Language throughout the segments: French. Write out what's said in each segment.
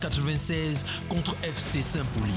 96 contre FC Saint-Pauli.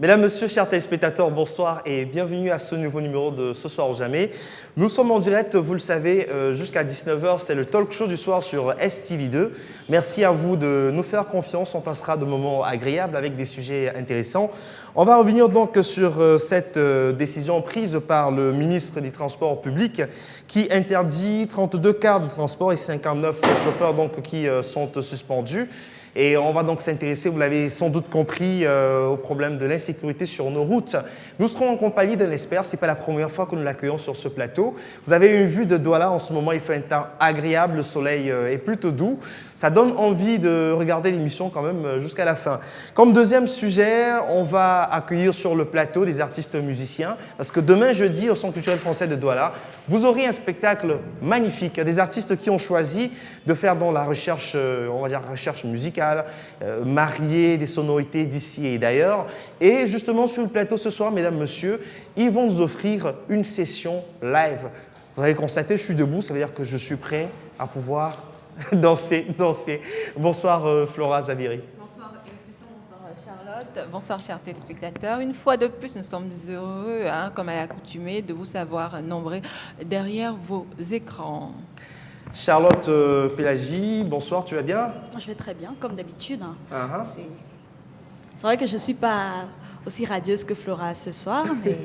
Mesdames, Messieurs, chers téléspectateurs, bonsoir et bienvenue à ce nouveau numéro de Ce Soir ou Jamais. Nous sommes en direct, vous le savez, jusqu'à 19h, c'est le talk show du soir sur STV2. Merci à vous de nous faire confiance, on passera de moments agréables avec des sujets intéressants. On va revenir donc sur cette décision prise par le ministre des Transports publics qui interdit 32 cars de transport et 59 chauffeurs donc, qui sont suspendus. Et on va donc s'intéresser, vous l'avez sans doute compris, au problème de l'insécurité sur nos routes. Nous serons en compagnie d'un expert, ce n'est pas la première fois que nous l'accueillons sur ce plateau. Vous avez une vue de Douala en ce moment, il fait un temps agréable, le soleil est plutôt doux. Ça donne envie de regarder l'émission quand même jusqu'à la fin. Comme deuxième sujet, on va accueillir sur le plateau des artistes musiciens, parce que demain jeudi, au Centre culturel français de Douala, vous aurez un spectacle magnifique, des artistes qui ont choisi de faire dans la recherche, on va dire recherche musicale, marier des sonorités d'ici et d'ailleurs. Et justement, sur le plateau ce soir, mesdames, messieurs, ils vont nous offrir une session live. Vous avez constaté, je suis debout, ça veut dire que je suis prêt à pouvoir danser. Bonsoir Flora Zaviri. Bonsoir Charlotte, bonsoir chers téléspectateurs. Une fois de plus, nous sommes heureux, comme à l'accoutumée, de vous savoir nombreux derrière vos écrans. Charlotte Pélagie, bonsoir, tu vas bien? Je vais très bien, comme d'habitude. Uh-huh. C'est vrai que je ne suis pas aussi radieuse que Flora ce soir, mais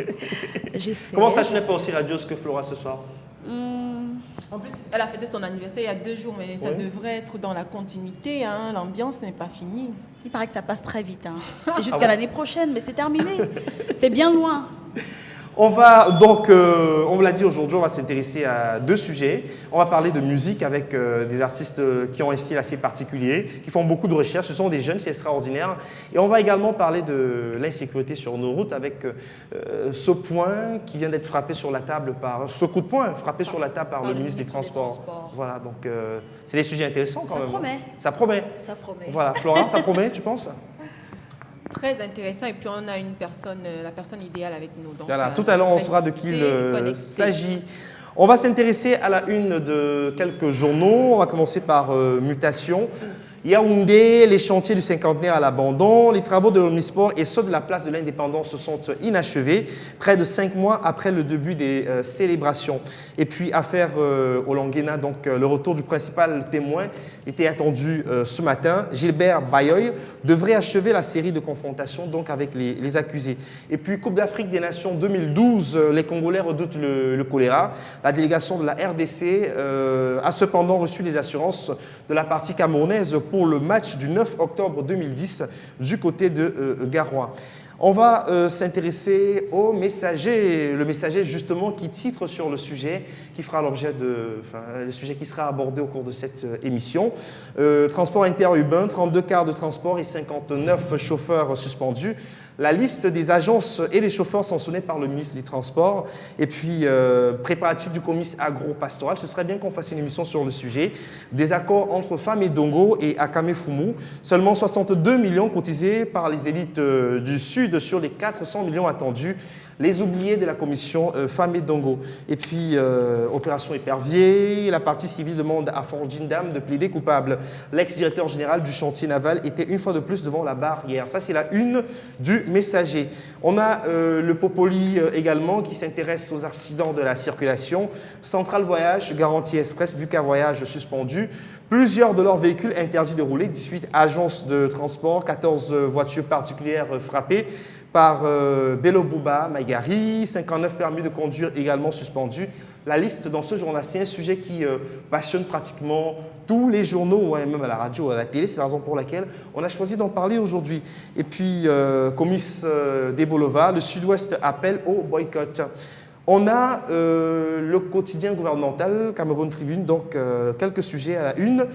j'essaie. Comment ça, tu n'es pas aussi radieuse que Flora ce soir? En plus, elle a fêté son anniversaire il y a 2 jours, mais ça devrait être dans la continuité. L'ambiance n'est pas finie. Il paraît que ça passe très vite. C'est jusqu'à l'année prochaine, mais c'est terminé. C'est bien loin. On va donc, on vous l'a dit aujourd'hui, on va s'intéresser à 2 sujets. On va parler de musique avec des artistes qui ont un style assez particulier, qui font beaucoup de recherches. Ce sont des jeunes, c'est extraordinaire. Et on va également parler de l'insécurité sur nos routes avec ce point qui vient d'être frappé sur la table par, ce coup de poing frappé sur la table par le ministre des Transports. Voilà, donc c'est des sujets intéressants quand même. Ça promet. Ça promet. Voilà, Flora, ça promet, tu penses? Très intéressant, et puis on a une personne, la personne idéale avec nous. Donc, voilà, tout à l'heure on saura de qui il s'agit. On va s'intéresser à la une de quelques journaux. On va commencer par Mutation. Yaoundé, les chantiers du cinquantenaire à l'abandon, les travaux de l'Omnisport et ceux de la place de l'Indépendance se sont inachevés, près de 5 mois après le début des célébrations. Et puis, affaire Olanguena, donc le retour du principal témoin était attendu ce matin. Gilbert Bayoy devrait achever la série de confrontations donc, avec les accusés. Et puis, Coupe d'Afrique des Nations 2012, les Congolais redoutent le choléra. La délégation de la RDC a cependant reçu les assurances de la partie camerounaise pour le match du 9 octobre 2010 du côté de Garoua. On va s'intéresser au messager, le messager justement qui titre sur le sujet, qui fera l'objet de, le sujet qui sera abordé au cours de cette émission. Transport interurbain, 32 cars de transport et 59 chauffeurs suspendus. La liste des agences et des chauffeurs sanctionnés par le ministre des Transports et puis préparatifs du comice agro-pastoral. Ce serait bien qu'on fasse une émission sur le sujet. Des accords entre Femmes et Dongo et Akame Fumu. Seulement 62 millions cotisés par les élites du Sud sur les 400 millions attendus. Les oubliés de la commission Femmes et Dongo. Et puis, opération épervier, la partie civile demande à Fordine Dam de plaider coupable. L'ex-directeur général du chantier naval était une fois de plus devant la barre hier. Ça, c'est la une du messager. On a le Popoli également qui s'intéresse aux accidents de la circulation. Centrale Voyage, Garantie Express, Buca Voyage suspendu. Plusieurs de leurs véhicules interdits de rouler. 18 agences de transport, 14 voitures particulières frappées par Bello Bouba Maïgari, 59 permis de conduire également suspendus. La liste dans ce journal, c'est un sujet qui passionne pratiquement tous les journaux, même à la radio, à la télé. C'est la raison pour laquelle on a choisi d'en parler aujourd'hui. Et puis, Comice Debolova, le Sud-Ouest appelle au boycott. On a le quotidien gouvernemental, Cameroun Tribune, donc quelques sujets à la une.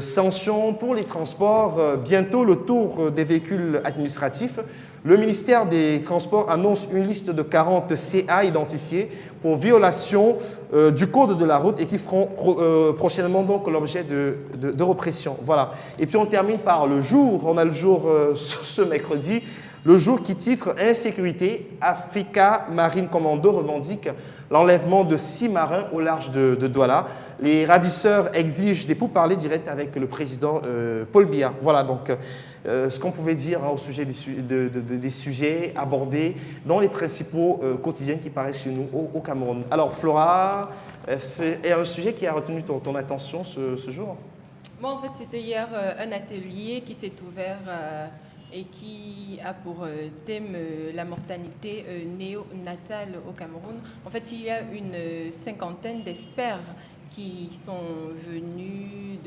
Sanctions pour les transports, bientôt le tour des véhicules administratifs. Le ministère des Transports annonce une liste de 40 CA identifiés pour violation du code de la route et qui feront prochainement donc l'objet de répression. Voilà. Et puis on termine par le jour. On a le jour ce mercredi. Le jour qui titre « Insécurité, Africa Marine Commando revendique l'enlèvement de 6 marins au large de Douala. Les ravisseurs exigent des pourparlers directs avec le président Paul Biya. » Voilà donc ce qu'on pouvait dire au sujet des sujets abordés dans les principaux quotidiens qui paraissent chez nous au Cameroun. Alors Flora, c'est un sujet qui a retenu ton attention ce jour? Moi en fait c'était hier un atelier qui s'est ouvert et qui a pour thème la mortalité néonatale au Cameroun. En fait, il y a une cinquantaine d'experts qui sont venus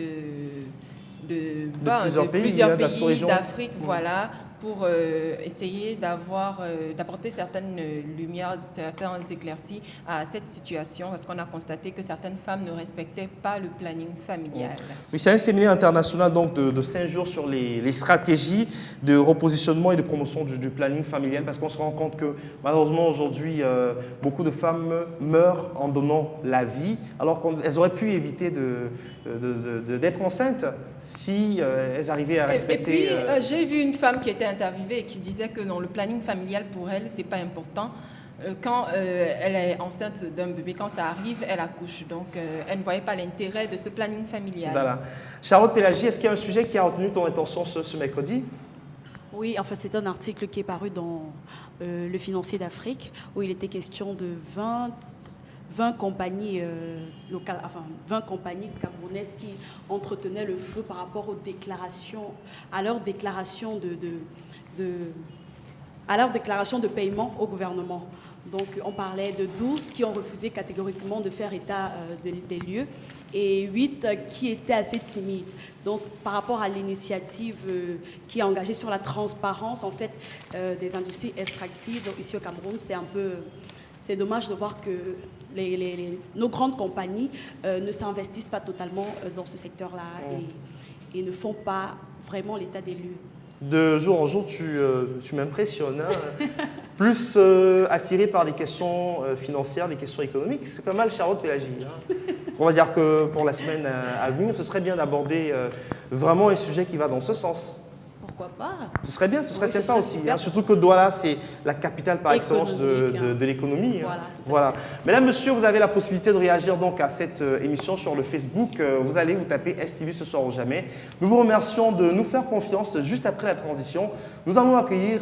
de plusieurs pays d'Afrique, voilà, pour essayer d'apporter certaines lumières, certains éclaircies à cette situation, parce qu'on a constaté que certaines femmes ne respectaient pas le planning familial. Oui, c'est un séminaire international donc, de 5 jours sur les stratégies de repositionnement et de promotion du planning familial, parce qu'on se rend compte que malheureusement aujourd'hui, beaucoup de femmes meurent en donnant la vie, alors qu'elles auraient pu éviter d'être enceintes si elles arrivaient à respecter... Et puis, j'ai vu une femme qui était interviewée et qui disait que dans le planning familial, pour elle, c'est pas important. Quand elle est enceinte d'un bébé, quand ça arrive, elle accouche. Donc, elle ne voyait pas l'intérêt de ce planning familial. Voilà. Charlotte Pélagie, est-ce qu'il y a un sujet qui a retenu ton attention ce mercredi? Oui, en fait, c'est un article qui est paru dans Le Financier d'Afrique, où il était question de 20 compagnies locales, enfin 20 compagnies camerounaises qui entretenaient le feu par rapport aux déclarations, à leur déclaration de paiement au gouvernement. Donc on parlait de 12 qui ont refusé catégoriquement de faire état des lieux et 8 qui étaient assez timides. Donc par rapport à l'initiative qui est engagée sur la transparence en fait des industries extractives ici au Cameroun, c'est dommage de voir que nos grandes compagnies ne s'investissent pas totalement dans ce secteur-là et ne font pas vraiment l'état des lieux. De jour en jour, tu m'impressionnes. Hein. Plus attiré par les questions financières, les questions économiques. C'est pas mal, Charlotte Pélagie. Hein. On va dire que pour la semaine à venir, ce serait bien d'aborder vraiment un sujet qui va dans ce sens. Pourquoi pas? Ce serait bien, ce serait sympa aussi. Hein. Surtout que Douala, c'est la capitale par excellence de l'économie. Hein. Voilà. Mesdames, Messieurs, vous avez la possibilité de réagir donc à cette émission sur le Facebook. Vous allez vous taper STV ce soir ou jamais. Nous vous remercions de nous faire confiance juste après la transition. Nous allons accueillir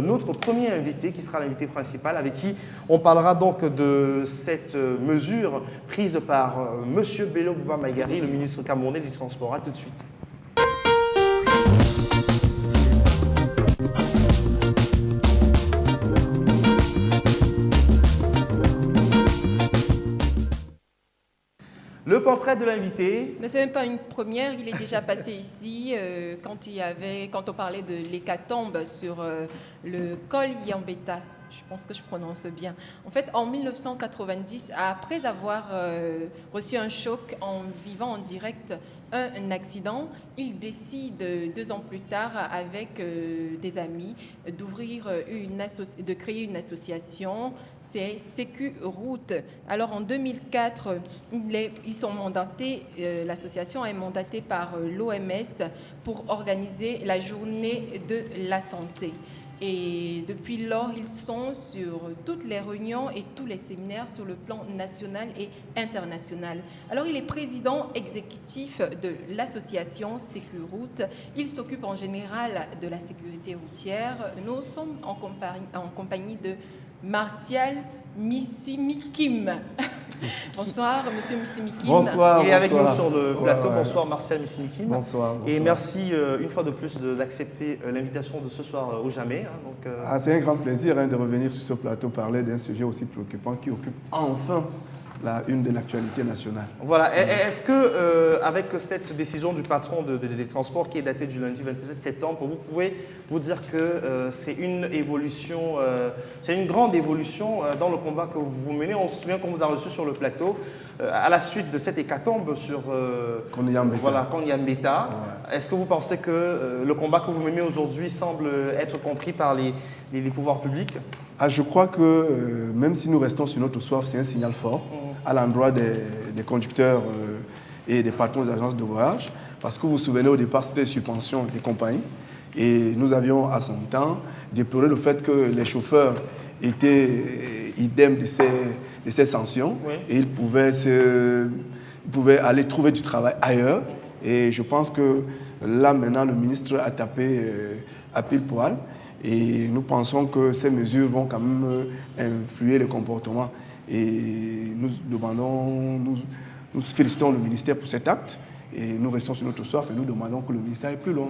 notre premier invité qui sera l'invité principal avec qui on parlera donc de cette mesure prise par Monsieur Bello Bouba Maïgari, le ministre camerounais du Transport. À tout de suite. Le portrait de l'invité. Mais ce n'est même pas une première, il est déjà passé ici quand on parlait de l'hécatombe sur le col Yambeta. Je pense que je prononce bien. En fait, en 1990, après avoir reçu un choc en vivant en direct un accident, il décide 2 ans plus tard, avec des amis, de créer une association. C'est Sécu Route. Alors en 2004, ils sont mandatés, l'association est mandatée par l'OMS pour organiser la journée de la santé. Et depuis lors, ils sont sur toutes les réunions et tous les séminaires sur le plan national et international. Alors, il est président exécutif de l'association Sécurroute. Il s'occupe en général de la sécurité routière. Nous sommes en compagnie de Martial Missimikim. Bonsoir, monsieur Missimikim. Bonsoir. Et avec nous sur le plateau, bonsoir Martial Missimikim. Bonsoir. Et merci une fois de plus d'accepter l'invitation de ce soir ou jamais. Hein, c'est un grand plaisir de revenir sur ce plateau, parler d'un sujet aussi préoccupant qui occupe enfin la une de l'actualité nationale. Voilà. Est-ce que, avec cette décision du patron des transports qui est datée du lundi 27 septembre, vous pouvez vous dire que c'est une évolution, c'est une grande évolution dans le combat que vous menez? On se souvient qu'on vous a reçu sur le plateau à la suite de cette hécatombe sur Kony-Yambeta. Ouais. Est-ce que vous pensez que le combat que vous menez aujourd'hui semble être compris par les pouvoirs publics? Je crois que même si nous restons sur notre soif, c'est un signal fort à l'endroit des conducteurs et des patrons des agences de voyage. Parce que vous vous souvenez, au départ, c'était des subventions des compagnies. Et nous avions à son temps déploré le fait que les chauffeurs étaient idem de ces sanctions. Oui. Et ils pouvaient aller trouver du travail ailleurs. Et je pense que là, maintenant, le ministre a tapé à pile poil. Et nous pensons que ces mesures vont quand même influer le comportement. Et nous félicitons le ministère pour cet acte. Et nous restons sur notre soif et nous demandons que le ministère aille plus loin.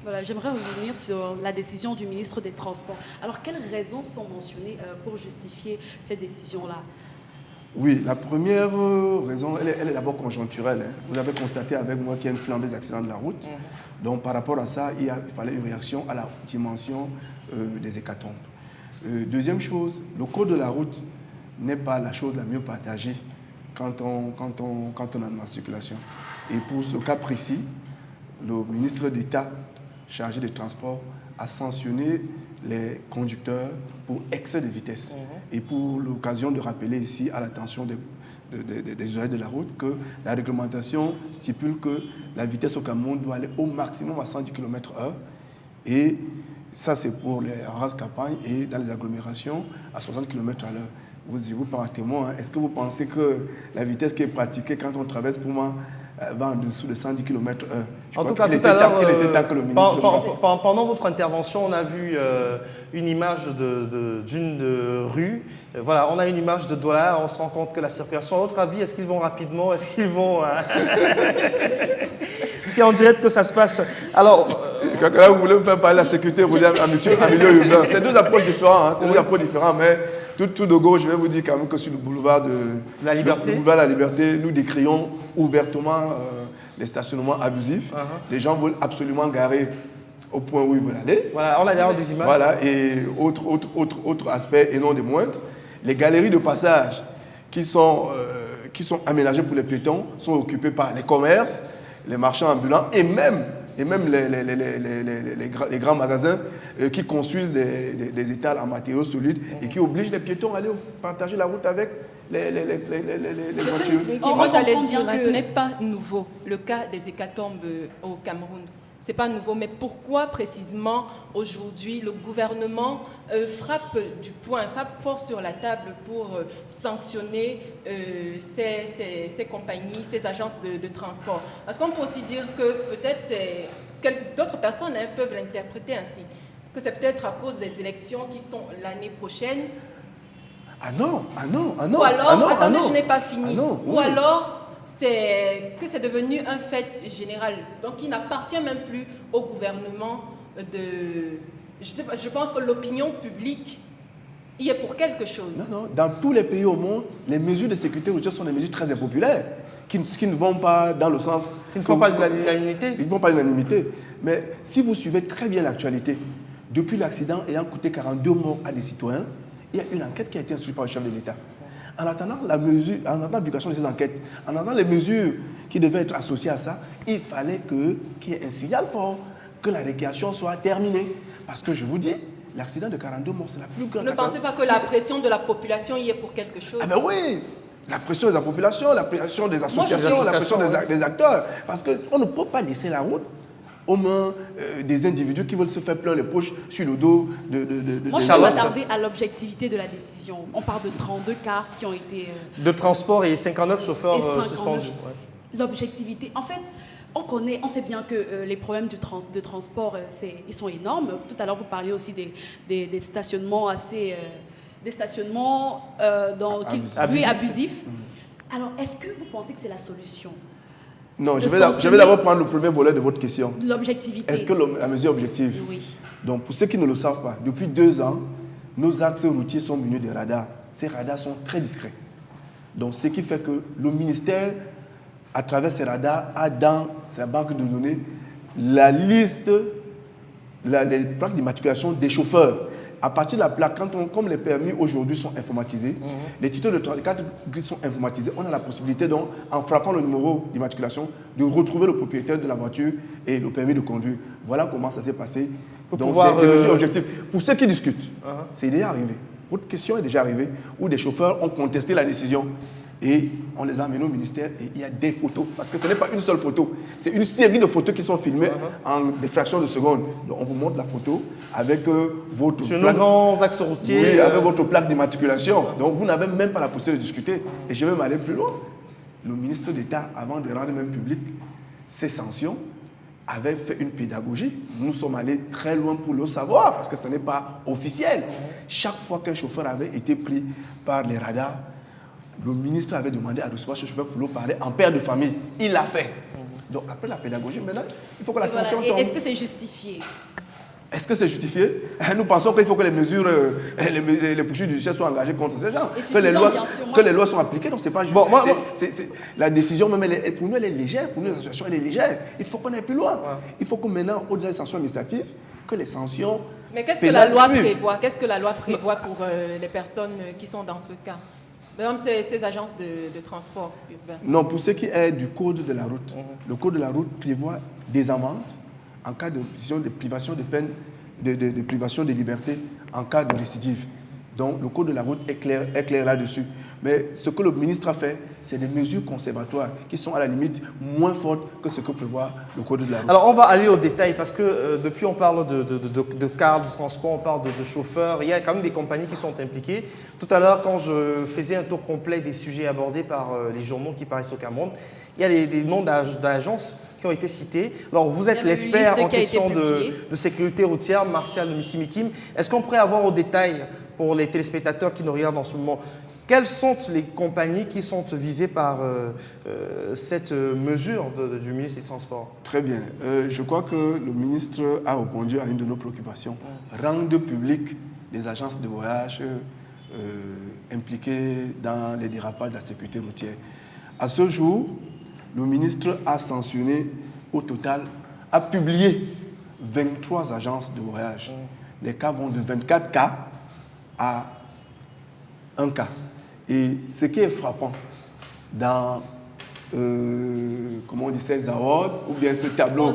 Voilà, j'aimerais revenir sur la décision du ministre des Transports. Alors, quelles raisons sont mentionnées pour justifier cette décision-là? Oui, la première raison, elle est d'abord conjoncturelle. Vous avez constaté avec moi qu'il y a une flambée des accidents de la route. Donc, par rapport à ça, il fallait une réaction à la dimension des hécatombes. Deuxième chose, le code de la route n'est pas la chose la mieux partagée quand on est dans la circulation. Et pour ce cas précis, le ministre d'État chargé des transports a sanctionné les conducteurs pour excès de vitesse. Et pour l'occasion de rappeler ici à l'attention des usagers de la route que la réglementation stipule que la vitesse au Cameroun doit aller au maximum à 110 km/h. Et ça, c'est pour les races campagnes et dans les agglomérations à 60 km/h. Vous parlez témoin, est-ce que vous pensez que la vitesse qui est pratiquée quand on traverse pour moi va en dessous de 110 km/h? En tout cas, tout à l'heure, pendant votre intervention, on a vu une image d'une rue. Voilà, on a une image de Douala, on se rend compte que la circulation, à votre avis, est-ce qu'ils vont rapidement? Est-ce qu'ils vont... Si on dirait que ça se passe... Alors... Là, vous voulez me faire parler de la sécurité, vous voulez en milieu urbain. C'est deux approches différentes, mais... Tout de gauche, je vais vous dire quand même que sur le boulevard de la Liberté, nous décrions ouvertement les stationnements abusifs. Les gens veulent absolument garer au point où ils veulent aller. Voilà, on a d'ailleurs des images. Voilà, et autre aspect, et non des moindres, les galeries de passage qui sont aménagées pour les piétons sont occupées par les commerces, les marchands ambulants et même les grands magasins qui construisent des étals en matériaux solides et qui obligent les piétons à aller partager la route avec les voitures. Moi, j'allais dire que ce n'est pas nouveau, le cas des hécatombes au Cameroun. Ce n'est pas nouveau, mais pourquoi précisément aujourd'hui le gouvernement frappe fort sur la table pour sanctionner ces compagnies, ces agences de transport? Parce qu'on peut aussi dire que peut-être d'autres personnes peuvent l'interpréter ainsi, que c'est peut-être à cause des élections qui sont l'année prochaine. Ah non. Ou alors, attendez, je n'ai pas fini. Ou alors, que c'est devenu un fait général. Donc, il n'appartient même plus au gouvernement de... Je pense que l'opinion publique y est pour quelque chose. Non. Dans tous les pays au monde, les mesures de sécurité routière sont des mesures très impopulaires, qui ne vont pas dans le sens... Qui ne font pas l'unanimité. Ils ne font pas l'unanimité. Mais si vous suivez très bien l'actualité, depuis l'accident ayant coûté 42 morts à des citoyens, il y a une enquête qui a été instruite par le chef de l'État. En attendant l'application de ces enquêtes, en attendant les mesures qui devaient être associées à ça, il fallait qu'il y ait un signal fort, que la récréation soit terminée. Parce que je vous dis, l'accident de 42 morts, c'est la plus grande... Ne pensez pas que la pression de la population y est pour quelque chose? Ah ben oui, la pression de la population, la pression des associations, la pression des acteurs. Parce qu'on ne peut pas laisser la route aux mains des individus qui veulent se faire plein les poches sur le dos de Moi, je vais m'attarder à l'objectivité de la décision. On parle de 32 cars qui ont été... de transport et 59 chauffeurs suspendus. Ouais. L'objectivité, en fait, on sait bien que les problèmes de transport, ils sont énormes. Tout à l'heure, vous parliez aussi des stationnements assez... des stationnements abusifs. Alors, est-ce que vous pensez que c'est la solution? Non, je vais d'abord prendre le premier volet de votre question. L'objectivité. Est-ce que la mesure objective? Oui. Donc, pour ceux qui ne le savent pas, depuis 2 ans, nos axes routiers sont munis de radars. Ces radars sont très discrets. Donc, ce qui fait que le ministère, à travers ses radars, a dans sa banque de données la liste, les plaques d'immatriculation des chauffeurs. À partir de la plaque, comme les permis aujourd'hui sont informatisés, les titres de carte grise sont informatisés, on a la possibilité, donc, en frappant le numéro d'immatriculation, de retrouver le propriétaire de la voiture et le permis de conduire. Voilà comment ça s'est passé. Donc, c'est des mesures objectives. Pour ceux qui discutent, c'est déjà arrivé. Votre question est déjà arrivée, où des chauffeurs ont contesté la décision. Et on les a amenés au ministère et il y a des photos. Parce que ce n'est pas une seule photo. C'est une série de photos qui sont filmées en des fractions de secondes. Donc on vous montre la photo avec votre sur plaque. nos grands axes routiers. Oui, avec votre plaque d'immatriculation. Donc vous n'avez même pas la possibilité de discuter. Et je vais même aller plus loin. Le ministre d'État, avant de rendre même public ces sanctions, avait fait une pédagogie. Nous sommes allés très loin pour le savoir parce que ce n'est pas officiel. Chaque fois qu'un chauffeur avait été pris par les radars, le ministre avait demandé à recevoir ce chauffeur pour le parler en père de famille. Il l'a fait. Donc après la pédagogie, maintenant, il faut que la sanction tombe. Est-ce que c'est justifié? Est-ce que c'est justifié? Nous pensons qu'il faut que les mesures, les poursuites judiciaires soient engagées contre ces gens. Que les lois soient appliquées. Donc c'est pas juste. Bon, la décision même, pour nous, elle est légère. Pour nous, l'association, elle est légère. Il faut qu'on aille plus loin. Il faut que maintenant, au-delà des sanctions administratives, que les sanctions. Mais qu'est-ce que la loi prévoit? Qu'est-ce que la loi prévoit pour les personnes qui sont dans ce cas? Par exemple, ces agences de transport urbain. Non, pour ce qui est du code de la route, le code de la route prévoit des amendes en cas de privation de peine, de privation de liberté en cas de récidive. Donc, le code de la route est clair là-dessus. Mais ce que le ministre a fait, c'est des mesures conservatoires qui sont à la limite moins fortes que ce que prévoit le code de la route. Alors, on va aller au détail parce que depuis, on parle de cars, de transport, on parle de chauffeurs. Il y a quand même des compagnies qui sont impliquées. Tout à l'heure, quand je faisais un tour complet des sujets abordés par les journaux qui paraissent au Cameroun, il y a des noms d'agences qui ont été cités. Alors, vous êtes l'expert en question de sécurité routière, Martial Missimikim. Est-ce qu'on pourrait avoir au détail, pour les téléspectateurs qui nous regardent en ce moment, quelles sont les compagnies qui sont visées par cette mesure du ministre des Transports? Très bien. Je crois que le ministre a répondu à une de nos préoccupations. Rendre public les agences de voyage impliquées dans les dérapages de la sécurité routière. À ce jour, le ministre a sanctionné au total, a publié 23 agences de voyage. Les cas vont de 24 cas à 1 cas. Et ce qui est frappant dans comment on dit, ces awards, ou bien ce tableau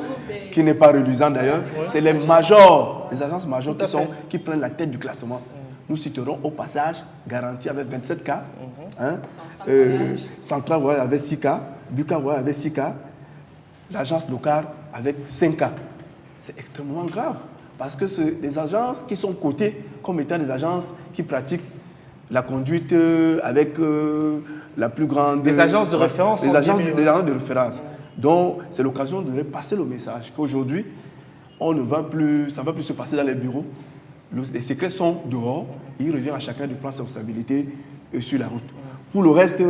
qui n'est pas reluisant d'ailleurs, c'est les majors, les agences majeures qui prennent la tête du classement. Nous citerons au passage Garantie avec 27 cas, Central Voyage avec 6 cas, Buka Voyage avec 6 cas, l'agence locale avec 5 cas. C'est extrêmement grave parce que c'est des agences qui sont cotées comme étant des agences qui pratiquent la conduite avec la plus grande... Des agences de référence. Des agences de référence. Donc, c'est l'occasion de passer le message qu'aujourd'hui, ça ne va plus se passer dans les bureaux. Les secrets sont dehors. Il revient à chacun de prendre ses responsabilités sur la route. Pour le reste,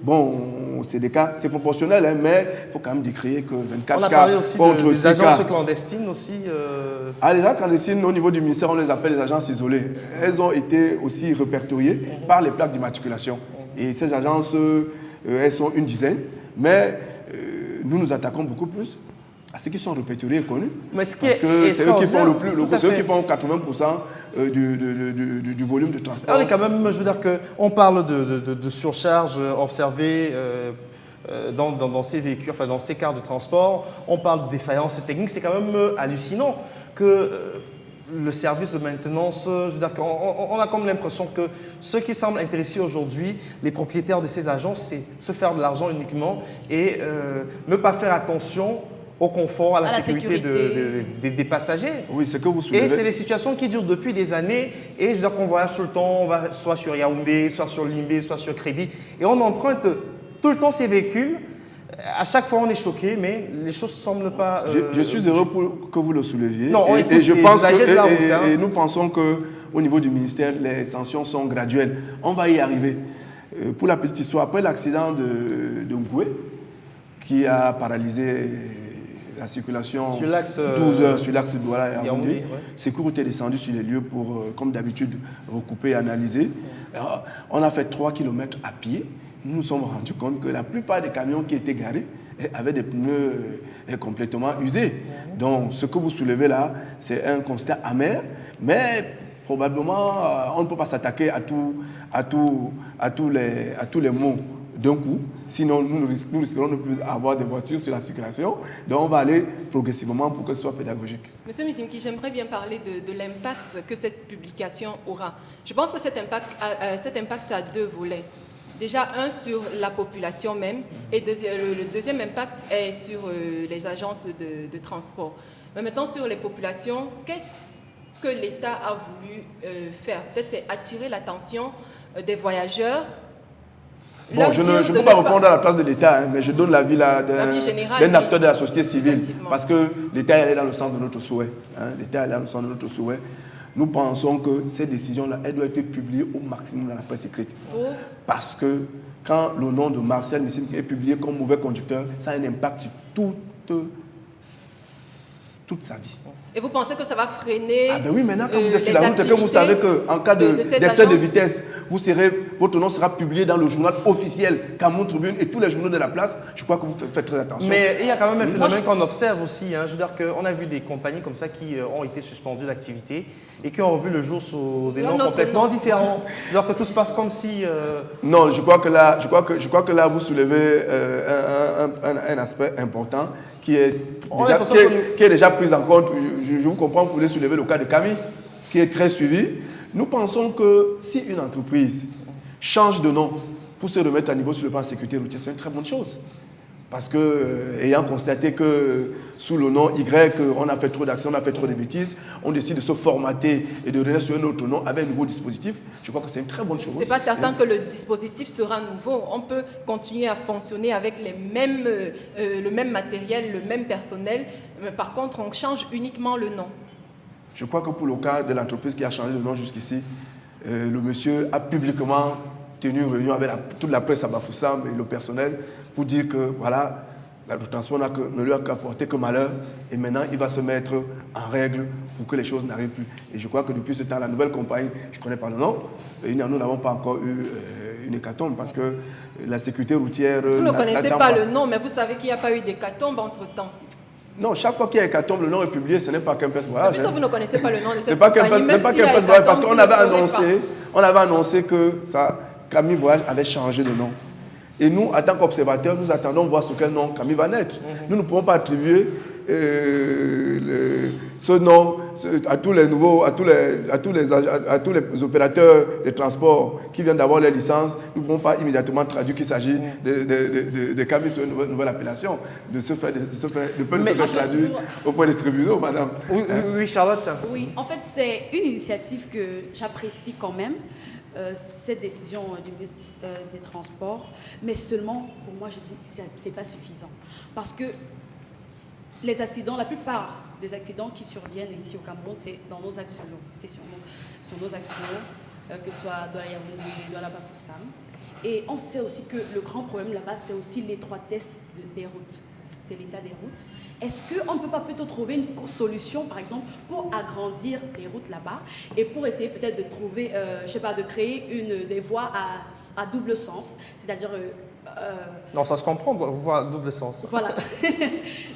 bon, c'est des cas, c'est proportionnel, hein, mais il faut quand même décrire que 24 cas... On a parlé aussi des agences clandestines aussi. Ah, les agences clandestines, au niveau du ministère, on les appelle les agences isolées. Elles ont été aussi répertoriées par les plaques d'immatriculation. Et ces agences, elles sont une dizaine, mais nous nous attaquons beaucoup plus à ceux qui sont répertoriés et connus. Mais c'est eux qui font ceux qui font 80% du volume de transport. Alors, quand même, je veux dire qu'on parle de surcharge observée dans ces véhicules, enfin dans ces cars de transport. On parle de défaillance technique. C'est quand même hallucinant que le service de maintenance, je veux dire qu'on a comme l'impression que ce qui semble intéresser aujourd'hui les propriétaires de ces agences, c'est se faire de l'argent uniquement et ne pas faire attention au confort, à la sécurité des passagers. Oui, c'est que vous soulevez. Et c'est des situations qui durent depuis des années. Et je veux dire qu'on voyage tout le temps, on va soit sur Yaoundé, soit sur Limbé, soit sur Kribi. Et on emprunte tout le temps ces véhicules. À chaque fois, on est choqué, mais les choses ne semblent pas... je suis heureux pour que vous le souleviez. Non, et je pense que, et nous pensons qu'au niveau du ministère, les sanctions sont graduelles. On va y arriver. Pour la petite histoire, après l'accident de Ngoué, qui a paralysé la circulation sur l'axe 12 heures sur l'axe Douala et Yaoundé. Secours était descendu sur les lieux pour, comme d'habitude, recouper et analyser. Alors, on a fait 3 km à pied nous nous sommes rendus compte que la plupart des camions qui étaient garés avaient des pneus complètement usés. Donc, ce que vous soulevez là, c'est un constat amer, mais probablement, on ne peut pas s'attaquer à tous les maux d'un coup, sinon nous risquerons de ne plus avoir de voitures sur la circulation. Donc, on va aller progressivement pour que ce soit pédagogique. Monsieur Mizimki, j'aimerais bien parler de l'impact que cette publication aura. Je pense que cet impact a deux volets. Déjà, un sur la population même, et le deuxième impact est sur les agences de transport. Mais maintenant, sur les populations, qu'est-ce que l'État a voulu faire? Peut-être c'est attirer l'attention des voyageurs. Bon, je ne peux pas répondre à la place de l'État, mais je donne l'avis d'un acteur de la société civile, parce que l'État est dans le sens de notre souhait. L'État est dans le sens de notre souhait. Nous pensons que ces décisions-là, elles doivent être publiées au maximum dans la presse écrite. Parce que quand le nom de Martial Mizimki est publié comme mauvais conducteur, ça a un impact sur toute sa vie. Et vous pensez que ça va freiner Ah ben oui, maintenant quand vous êtes sur la route et que vous savez qu'en cas d'excès de vitesse, votre nom sera publié dans le journal officiel Cameroun Tribune et tous les journaux de la place, je crois que vous faites très attention. Mais il y a quand même un phénomène qu'on observe aussi. Je veux dire qu'on a vu des compagnies comme ça qui ont été suspendues d'activité et qui ont revu le jour sous des noms complètement différents. Alors que tout se passe comme si... Non, je crois que là, vous soulevez un aspect important qui est déjà pris en compte. Je vous comprends, vous voulez soulever le cas de Camille, qui est très suivi. Nous pensons que si une entreprise change de nom pour se remettre à niveau sur le plan de sécurité routière, c'est une très bonne chose. Parce que, ayant constaté que sous le nom Y, on a fait trop d'actions, on a fait trop de bêtises, on décide de se formater et de revenir sur un autre nom avec un nouveau dispositif. Je crois que c'est une très bonne chose. Ce n'est pas certain que le dispositif sera nouveau. On peut continuer à fonctionner avec le même matériel, le même personnel. Mais par contre, on change uniquement le nom. Je crois que pour le cas de l'entreprise qui a changé de nom jusqu'ici, le monsieur a publiquement tenu une réunion avec toute la presse à Bafoussam et le personnel pour dire que voilà, le transport ne lui a apporté que malheur et maintenant il va se mettre en règle pour que les choses n'arrivent plus. Et je crois que depuis ce temps, la nouvelle compagnie, je ne connais pas le nom, nous n'avons pas encore eu une hécatombe parce que la sécurité routière... Vous ne connaissez pas le nom, mais vous savez qu'il n'y a pas eu d'hécatombe entre-temps. Non, chaque fois qu'il y a hécatombe, le nom est publié, ce n'est pas Campus Voyage. Mais vous ne connaissez pas le nom de cette compagnie. Ce n'est pas Campus Voyage parce qu'on avait annoncé que Camille Voyage avait changé de nom. Et nous, en tant qu'observateurs, nous attendons voir sous quel nom Camille va naître. Nous ne pouvons pas attribuer ce nom à tous les opérateurs de transport qui viennent d'avoir les licences. Nous ne pouvons pas immédiatement traduire qu'il s'agit de Camille sur une nouvelle appellation, de se faire traduire auprès des tribunaux, madame. Oui, Charlotte. Oui, en fait, c'est une initiative que j'apprécie quand même. Cette décision du ministre des Transports, mais seulement, pour moi, je dis que ce n'est pas suffisant. Parce que les accidents, la plupart des accidents qui surviennent ici au Cameroun, c'est dans nos axes longs. C'est sur nos axes longs, que ce soit dans la Yaoundé, dans la Bafoussam. Et on sait aussi que le grand problème là-bas, c'est aussi l'étroitesse des routes. C'est l'état des routes. Est-ce qu'on ne peut pas plutôt trouver une solution, par exemple, pour agrandir les routes là-bas et pour essayer peut-être de trouver, je sais pas, de créer des voies à double sens, c'est-à-dire... non, ça se comprend, voie à double sens. Voilà.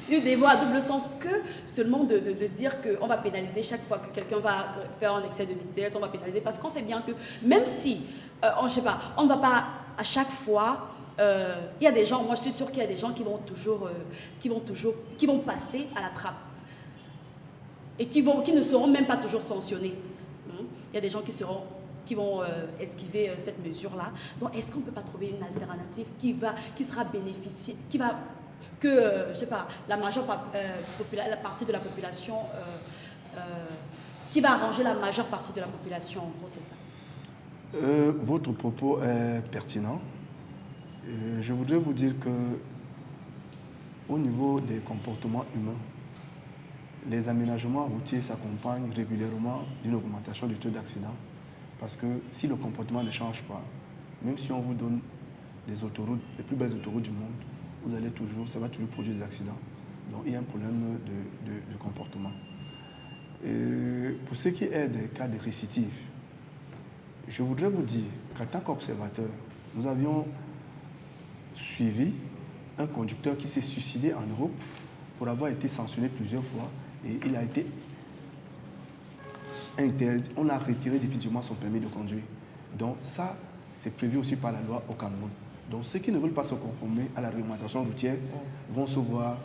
Des voies à double sens que seulement de dire qu'on va pénaliser chaque fois que quelqu'un va faire un excès de vitesse, on va pénaliser parce qu'on sait bien que même si, je sais pas, on ne va pas à chaque fois... il y a des gens, moi je suis sûre qu'il y a des gens qui vont passer à la trappe et qui ne seront même pas toujours sanctionnés. Il y a des gens qui vont esquiver cette mesure-là. Donc est-ce qu'on ne peut pas trouver une alternative qui sera bénéficiée, que je sais pas, la majeure la partie de la population, qui va arranger la majeure partie de la population, en gros c'est ça. Votre propos est pertinent. Je voudrais vous dire que au niveau des comportements humains, les aménagements routiers s'accompagnent régulièrement d'une augmentation du taux d'accident. Parce que si le comportement ne change pas, même si on vous donne des autoroutes, les plus belles autoroutes du monde, ça va toujours produire des accidents. Donc il y a un problème de comportement. Et pour ce qui est des cas de récidive, je voudrais vous dire qu'en tant qu'observateur, nous avions suivi un conducteur qui s'est suicidé en Europe pour avoir été sanctionné plusieurs fois et il a été interdit. On a retiré définitivement son permis de conduire. Donc ça, c'est prévu aussi par la loi au Cameroun. Donc ceux qui ne veulent pas se conformer à la réglementation routière vont se voir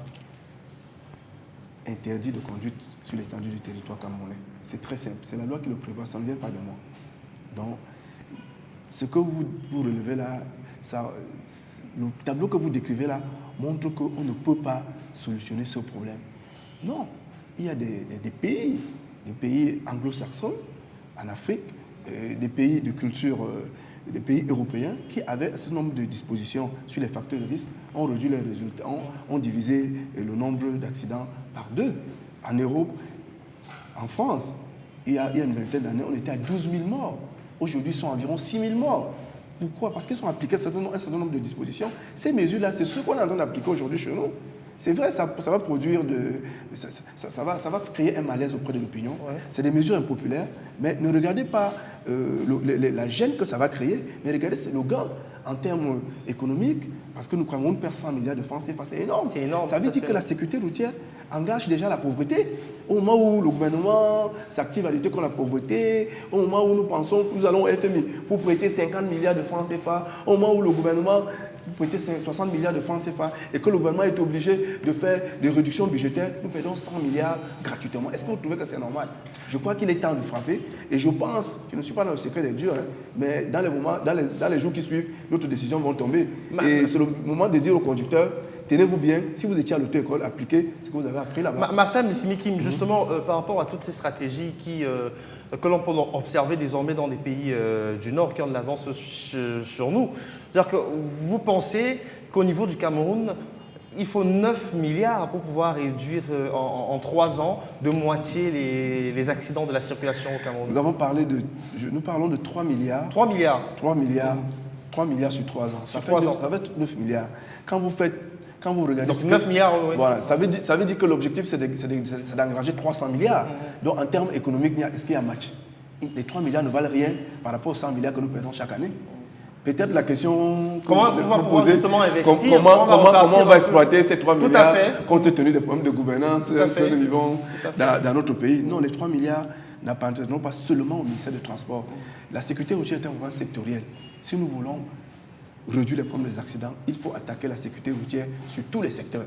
interdits de conduite sur l'étendue du territoire camerounais. C'est très simple, c'est la loi qui le prévoit, ça ne vient pas de moi. Donc, ce que vous relevez là, le tableau que vous décrivez là montre qu'on ne peut pas solutionner ce problème. Non, il y a des pays anglo-saxons en Afrique, des pays de culture, des pays européens qui avaient un certain nombre de dispositions sur les facteurs de risque, ont réduit les résultats, ont divisé le nombre d'accidents par 2. En Europe, en France, il y a une vingtaine d'années, on était à 12 000 morts. Aujourd'hui, ils sont environ 6 000 morts. Pourquoi? Parce qu'ils ont appliqué un certain nombre de dispositions. Ces mesures-là, c'est ce qu'on est en train d'appliquer aujourd'hui chez nous. C'est vrai, ça va produire ça va créer un malaise auprès de l'opinion. Ouais. C'est des mesures impopulaires, mais ne regardez pas la gêne que ça va créer, mais regardez, c'est le gain en termes économiques, parce que nous croyons perd 100 milliards de francs CFA, c'est énorme. C'est énorme. Ça veut dire que la sécurité routière engage déjà la pauvreté. Au moment où le gouvernement s'active à lutter contre la pauvreté, au moment où nous pensons que nous allons au FMI pour prêter 50 milliards de francs CFA, au moment où le gouvernement prêter 60 milliards de francs CFA et que le gouvernement est obligé de faire des réductions budgétaires, nous perdons 100 milliards gratuitement. Est-ce que vous trouvez que c'est normal? Je crois qu'il est temps de frapper et je pense, je ne suis pas dans le secret des dieux, mais dans les jours qui suivent, d'autres décisions vont tomber. Et c'est le moment de dire aux conducteurs, tenez-vous bien, si vous étiez à l'auto-école, appliquez ce que vous avez appris là-bas. Massam Simikim, justement, par rapport à toutes ces stratégies que l'on peut observer désormais dans des pays du Nord qui ont de l'avance sur nous, c'est-à-dire que vous pensez qu'au niveau du Cameroun, il faut 9 milliards pour pouvoir réduire en 3 ans de moitié les accidents de la circulation au Cameroun. Nous parlons de 3 milliards. 3 milliards. 3 milliards. 3 milliards sur 3 ans. Ça fait 9 milliards. Quand vous regardez... Donc 9 milliards, oui. Voilà, ça veut dire que l'objectif, c'est d'engager 300 milliards. Donc en termes économiques, est-ce qu'il y a un match? Les 3 milliards ne valent rien par rapport aux 100 milliards que nous perdons chaque année. Peut-être la question... Comment on va pouvoir justement investir? Comment on va exploiter ces 3 milliards compte tenu des problèmes de gouvernance que nous vivons dans notre pays? Non, les 3 milliards n'appartiennent pas seulement au ministère des Transports. La sécurité routière est un mouvement sectoriel. Si nous voulons réduire les problèmes des accidents, il faut attaquer la sécurité routière sur tous les secteurs.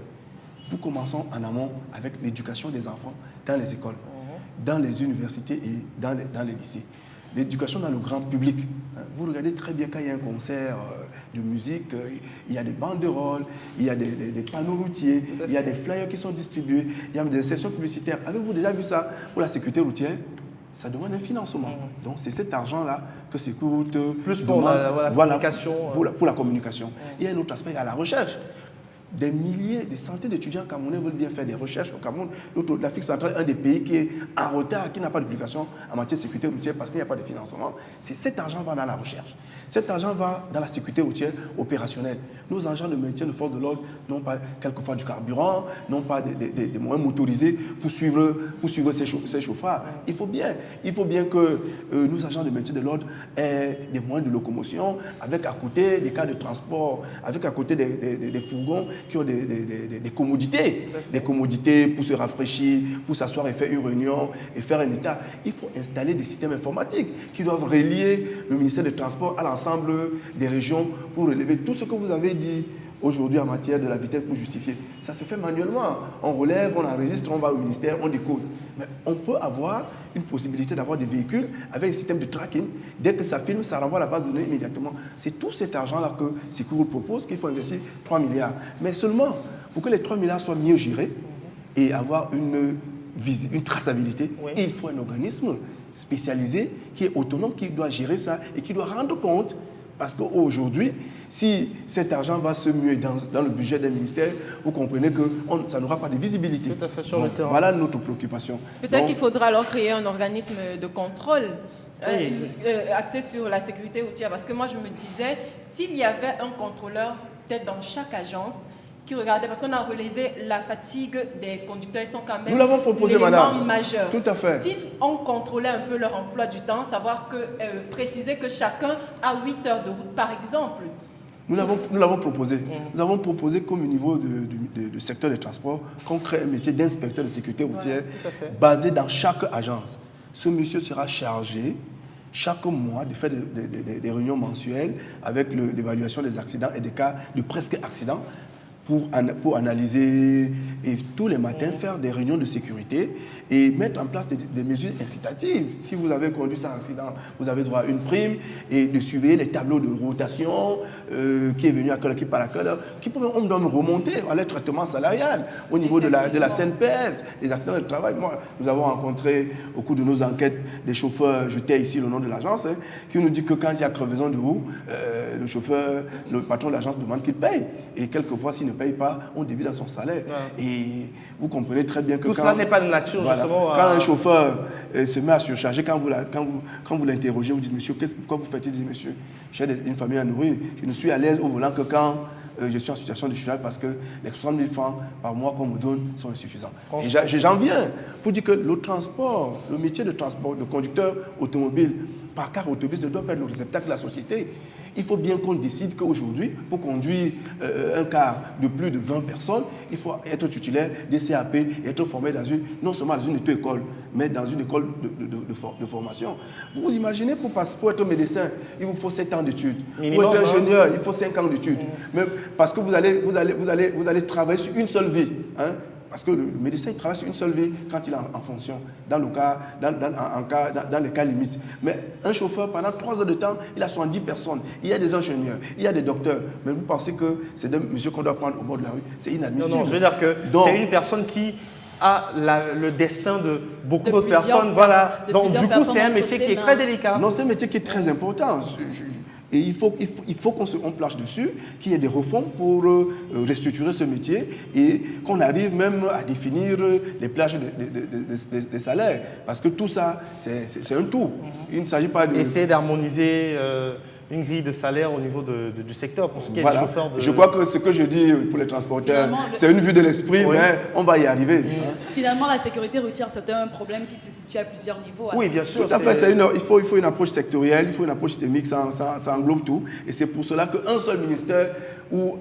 Nous commençons en amont avec l'éducation des enfants dans les écoles, dans les universités et dans les lycées. L'éducation dans le grand public. Vous regardez très bien quand il y a un concert de musique, il y a des banderoles, il y a des panneaux routiers, il y a des flyers qui sont distribués, il y a des sessions publicitaires. Avez-vous déjà vu ça pour la sécurité routière? Ça demande un financement. Donc c'est cet argent-là que Secourroute plus pour la communication. Pour la communication. Il y a un autre aspect, il y a la recherche. Des milliers, des centaines d'étudiants camerounais veulent bien faire des recherches au Cameroun. L'Afrique centrale est un des pays qui est en retard, qui n'a pas d'application en matière de sécurité routière parce qu'il n'y a pas de financement. Cet argent va dans la recherche. Cet argent va dans la sécurité routière opérationnelle. Nos agents de maintien de force de l'ordre n'ont pas quelquefois du carburant, n'ont pas des moyens motorisés pour suivre ces chauffards. Il faut bien que nos agents de maintien de l'ordre aient des moyens de locomotion, avec à côté des cas de transport, avec à côté des fourgons qui ont des commodités pour se rafraîchir, pour s'asseoir et faire une réunion et faire un état. Il faut installer des systèmes informatiques qui doivent relier le ministère des Transports à l'ensemble des régions pour relever tout ce que vous avez dit aujourd'hui en matière de la vitesse pour justifier. Ça se fait manuellement. On relève, on enregistre, on va au ministère, on décode. Mais on peut avoir une possibilité d'avoir des véhicules avec un système de tracking. Dès que ça filme, ça renvoie à la base de données immédiatement. C'est tout cet argent-là que Secourroute propose qu'il faut investir 3 milliards. Mais seulement pour que les 3 milliards soient mieux gérés et avoir une traçabilité, il faut un organisme spécialisé qui est autonome, qui doit gérer ça et qui doit rendre compte. Parce qu'aujourd'hui, si cet argent va se muer dans le budget des ministères, vous comprenez que ça n'aura pas de visibilité. Tout à fait sur le terrain. Voilà notre préoccupation. Peut-être qu'il faudra alors créer un organisme de contrôle axé sur la sécurité routière. Parce que moi, je me disais, s'il y avait un contrôleur, peut-être dans chaque agence, qui regardait, parce qu'on a relevé la fatigue des conducteurs, ils sont quand même nous l'avons proposé, madame. Majeur. Tout à fait. Si on contrôlait un peu leur emploi du temps, savoir que, préciser que chacun a 8 heures de route, par exemple, Nous l'avons proposé. Nous avons proposé comme au niveau du secteur des transports qu'on crée un métier d'inspecteur de sécurité routière basé dans chaque agence. Ce monsieur sera chargé chaque mois de faire des réunions mensuelles avec l'évaluation des accidents et des cas de presque accidents pour analyser et tous les matins faire des réunions de sécurité et mettre en place des mesures incitatives. Si vous avez conduit sans accident, vous avez droit à une prime et de surveiller les tableaux de rotation, qui est venu à quelle heure, qui part à quelle heure, on doit remonter à leur traitement salarial au niveau de la CNPS, les accidents de travail. Moi, nous avons rencontré au cours de nos enquêtes des chauffeurs, je tais ici le nom de l'agence, qui nous dit que quand il y a crevaison de roue, le patron de l'agence demande qu'il paye. Et quelquefois, s'il ne paye pas, on débite dans son salaire. Et vous comprenez très bien que tout cela n'est pas de nature, justement. Quand un chauffeur se met à surcharger, quand vous l'interrogez, vous dites, monsieur, pourquoi vous faites? Il dit, monsieur, j'ai une famille à nourrir. Je ne suis à l'aise au volant que quand je suis en situation de chômage parce que les 60 000 francs par mois qu'on me donne sont insuffisants. Et j'en viens pour dire que le transport, le métier de transport, de conducteur automobile, par car autobus ne doit pas être le réceptacle de la société. Il faut bien qu'on décide qu'aujourd'hui, pour conduire un car de plus de 20 personnes, il faut être titulaire des CAP et être formé non seulement dans une auto-école, mais dans une école de formation. Vous imaginez, pour être médecin, il vous faut 7 ans d'études. Pour être ingénieur, il faut 5 ans d'études. Parce que vous allez travailler sur une seule vie. Hein? Parce que le médecin, il travaille sur une seule vie quand il est en fonction, dans les cas limites. Mais un chauffeur, pendant 3 heures de temps, il a 70 personnes. Il y a des ingénieurs, il y a des docteurs. Mais vous pensez que c'est des messieurs qu'on doit prendre au bord de la rue? C'est inadmissible. Non, je veux dire que c'est une personne qui a le destin de beaucoup d'autres personnes. Voilà. Donc, du coup, c'est un métier qui est très délicat. Non, c'est un métier qui est très important. Et il faut qu'on planche dessus, qu'il y ait des refonds pour restructurer ce métier et qu'on arrive même à définir les plages des salaires. Parce que tout ça, c'est un tout. Il ne s'agit pas de... Essayer d'harmoniser une grille de salaire au niveau du secteur pour ce qui est des chauffeurs de... Je crois que ce que je dis pour les transporteurs, c'est une vue de l'esprit, mais on va y arriver. Finalement, la sécurité routière, c'est un problème qui se situe à plusieurs niveaux. Oui, bien sûr. Tout à fait. Il faut une approche sectorielle, il faut une approche systémique, ça englobe tout. Et c'est pour cela qu'un seul ministère ou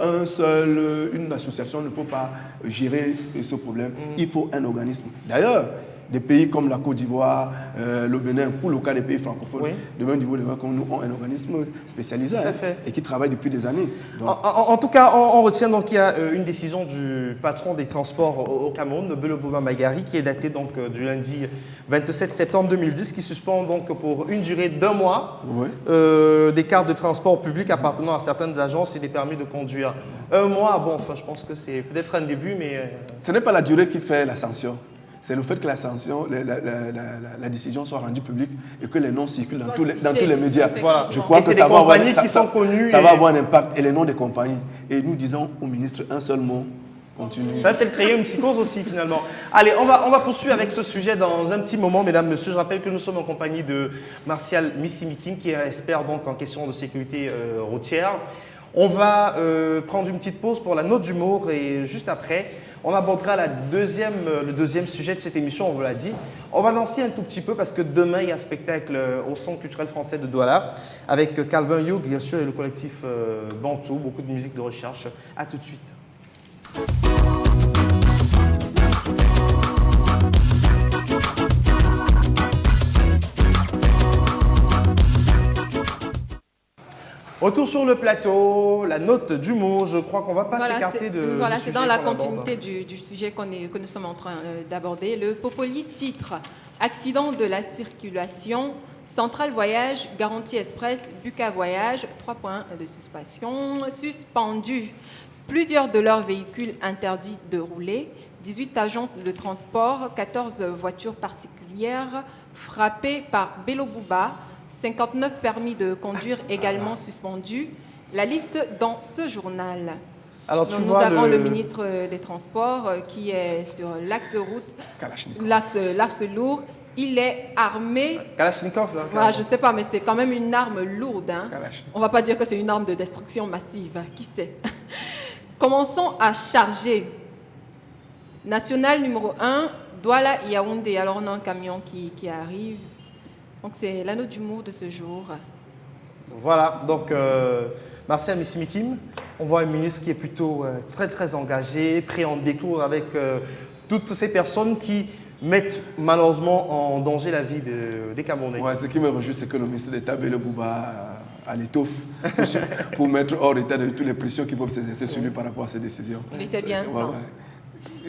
une association ne peut pas gérer ce problème. Il faut un organisme. D'ailleurs, des pays comme la Côte d'Ivoire, le Bénin, pour le cas des pays francophones, de même niveau, nous avons un organisme spécialisé et qui travaille depuis des années. Donc... En tout cas, on retient donc qu'il y a une décision du patron des transports au Cameroun, Bello Bouba Magari, qui est datée donc du lundi 27 septembre 2010, qui suspend donc pour une durée d'1 mois des cartes de transport public appartenant à certaines agences et des permis de conduire. 1 mois, bon, enfin, je pense que c'est peut-être un début, mais... Ce n'est pas la durée qui fait la sanction. C'est le fait que la sanction, la décision soit rendue publique et que les noms circulent dans tous les médias. Voilà. Je crois que ça va avoir un impact et les noms des compagnies. Et nous disons au ministre un seul mot, continue. Ça va peut-être créer une psychose aussi finalement. Allez, on va poursuivre avec ce sujet dans un petit moment, mesdames, messieurs. Je rappelle que nous sommes en compagnie de Martial Missimikim, qui est expert donc en question de sécurité routière. On va prendre une petite pause pour la note d'humour et juste après, on abordera le deuxième sujet de cette émission, on vous l'a dit. On va danser un tout petit peu parce que demain, il y a un spectacle au Centre culturel français de Douala avec Calvin Youg, bien sûr, et le collectif Bantou, beaucoup de musique de recherche. À tout de suite. Retour sur le plateau, la note d'humour, je crois qu'on ne va pas s'écarter de Voilà, c'est dans la continuité du sujet que nous sommes en train d'aborder. Le Popoli titre « Accident de la circulation, Centrale Voyage, Garantie Express, Buca Voyage, 3 points de suspension, suspendus. Plusieurs de leurs véhicules interdits de rouler, 18 agences de transport, 14 voitures particulières frappées par Bello Bouba, 59 permis de conduire également suspendus. La liste dans ce journal. Alors, nous avons le ministre des Transports qui est sur l'axe route, l'axe lourd. Il est armé. Kalachnikov, là. Voilà, je ne sais pas, mais c'est quand même une arme lourde. Hein. On ne va pas dire que c'est une arme de destruction massive. Qui sait? Commençons à charger. National numéro 1, Douala Yaoundé. Alors, on a un camion qui arrive. Donc, c'est la note d'humour de ce jour. Voilà, donc Marcel Missimikim, on voit un ministre qui est plutôt très engagé, prêt en découdre avec toutes ces personnes qui mettent malheureusement en danger la vie des Camerounais. Ouais, ce qui me réjouit, c'est que le ministre d'État Bello Bouba à l'étoffe pour mettre hors état de toutes les pressions qui peuvent s'exercer sur lui par rapport à ces décisions. Il était bien.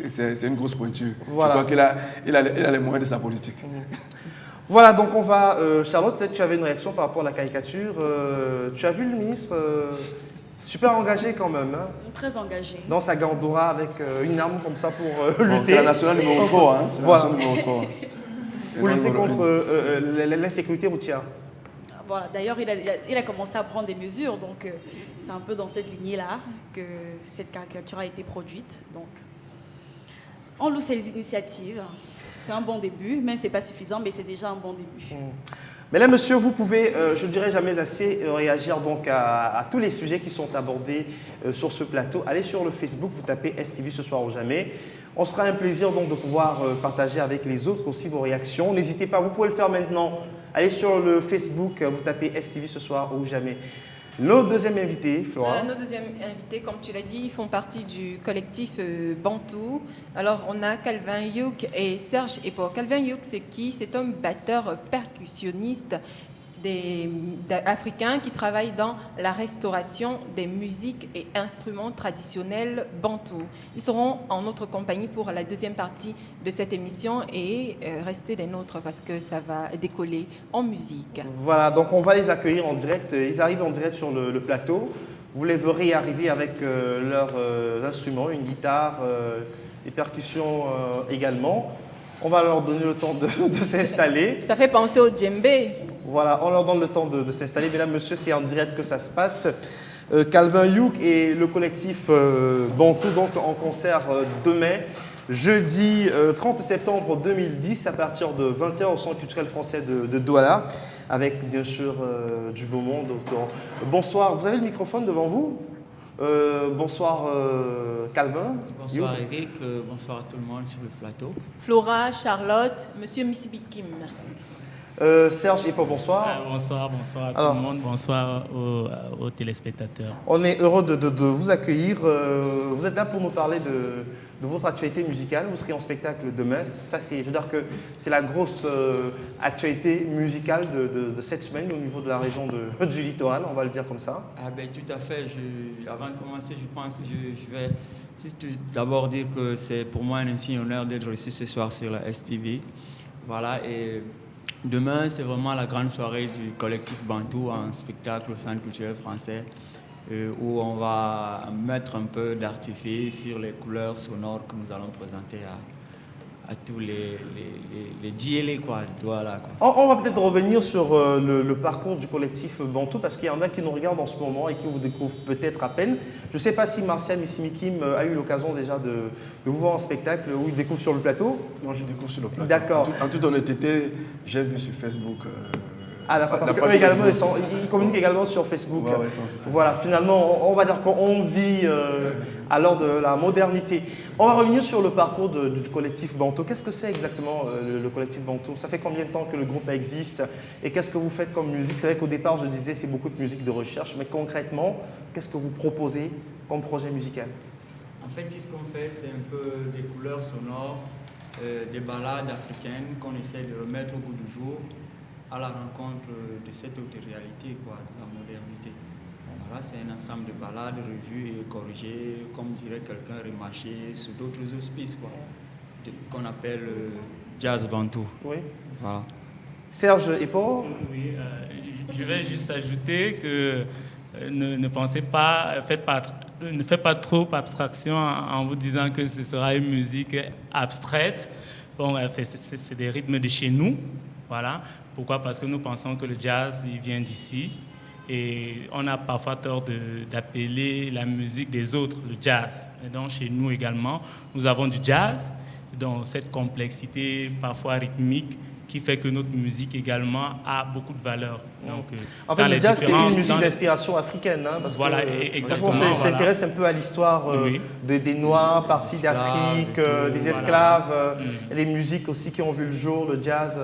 C'est une grosse pointure. Voilà. Je crois qu'il a les moyens de sa politique. Voilà, donc on va... Charlotte, peut-être tu avais une réaction par rapport à la caricature. Tu as vu le ministre super engagé quand même. Hein, Très engagé. dans sa gandoura avec une arme comme ça pour lutter. C'est la nationale numéro 3. Hein. Voilà. La nationale numéro 3. Pour lutter contre l'insécurité routière. Voilà, d'ailleurs, il a commencé à prendre des mesures, donc c'est un peu dans cette lignée-là que cette caricature a été produite. Donc, on loue ces initiatives. C'est un bon début, mais ce n'est pas suffisant, mais c'est déjà un bon début. Mais là, monsieur, vous pouvez, je ne dirais jamais assez, réagir donc à tous les sujets qui sont abordés sur ce plateau. Allez sur le Facebook, vous tapez STV ce soir ou jamais. On sera un plaisir donc de pouvoir partager avec les autres aussi vos réactions. N'hésitez pas, vous pouvez le faire maintenant. Allez sur le Facebook, vous tapez STV ce soir ou jamais. Nos deuxièmes invités, Flora. Nos deuxièmes invités, comme tu l'as dit, font partie du collectif Bantou. Alors, on a Calvin Youk et Serge Epo. Calvin Youk, c'est qui? C'est un batteur percussionniste africain qui travaille dans la restauration des musiques et instruments traditionnels bantou. Ils seront en notre compagnie pour la deuxième partie de cette émission et restez des nôtres parce que ça va décoller en musique. Voilà, donc on va les accueillir en direct. Ils arrivent en direct sur le plateau. Vous les verrez arriver avec leurs instruments, une guitare, des percussions également. On va leur donner le temps de s'installer. Ça fait penser au djembé. Voilà, on leur donne le temps de s'installer. Mesdames, messieurs, c'est en direct que ça se passe. Calvin Youk et le collectif Bantou, donc en concert demain, jeudi 30 septembre 2010, à partir de 20h au Centre culturel français de Douala, avec bien sûr du beau monde autour. Bonsoir, vous avez le microphone devant vous? Bonsoir Calvin. Bonsoir Eric, bonsoir à tout le monde sur le plateau. Flora, Charlotte, Monsieur Missimikim. Serge Epo, bonsoir. Bonsoir à tout le monde, bonsoir aux téléspectateurs. On est heureux de vous accueillir. Vous êtes là pour nous parler de votre actualité musicale. Vous serez en spectacle demain. Ça, je veux dire que c'est la grosse actualité musicale de cette semaine au niveau de la région du littoral, on va le dire comme ça. Ah ben, tout à fait. Avant de commencer, je pense que je vais d'abord dire que c'est pour moi un insigne honneur d'être ici ce soir sur la STV. Voilà, et demain, c'est vraiment la grande soirée du collectif Bantou en spectacle au Centre culturel français où on va mettre un peu d'artifice sur les couleurs sonores que nous allons présenter à tous les diélés, quoi. Voilà, quoi. On va peut-être revenir sur le parcours du collectif Bantou parce qu'il y en a qui nous regardent en ce moment et qui vous découvrent peut-être à peine. Je ne sais pas si Marcel Missimikim a eu l'occasion déjà de vous voir en spectacle ou il découvre sur le plateau. Non, je découvre sur le plateau. D'accord. En toute honnêteté, j'ai vu sur Facebook. Ah d'accord, parce qu'eux également, ils communiquent également sur Facebook. Ouais, sur Facebook. Voilà, finalement, on va dire qu'on vit à l'heure de la modernité. On va revenir sur le parcours du collectif Bantou. Qu'est-ce que c'est exactement le collectif Bantou? Ça fait combien de temps que le groupe existe? Et qu'est-ce que vous faites comme musique? C'est vrai qu'au départ, je disais, c'est beaucoup de musique de recherche, mais concrètement, qu'est-ce que vous proposez comme projet musical? En fait, ce qu'on fait, c'est un peu des couleurs sonores, des ballades africaines qu'on essaie de remettre au goût du jour, à la rencontre de cette autre réalité, quoi, de la modernité. Voilà, c'est un ensemble de ballades revues et corrigées, comme dirait quelqu'un, remâchées sous d'autres auspices, quoi, qu'on appelle jazz bantou. Oui. Voilà. Serge Epo? Oui, je vais juste ajouter que ne pensez pas, ne faites pas trop abstraction en vous disant que ce sera une musique abstraite. Bon, c'est des rythmes de chez nous. Voilà. Pourquoi? Parce que nous pensons que le jazz, il vient d'ici. Et on a parfois tort d'appeler la musique des autres le jazz. Et donc, chez nous également, nous avons du jazz, donc cette complexité parfois rythmique qui fait que notre musique également a beaucoup de valeur. Donc, en fait, le jazz, c'est une musique d'inspiration africaine. Hein, parce voilà, que, exactement. Ça s'intéresse un peu à l'histoire des Noirs partis d'Afrique, des esclaves, des musiques aussi qui ont vu le jour, le jazz.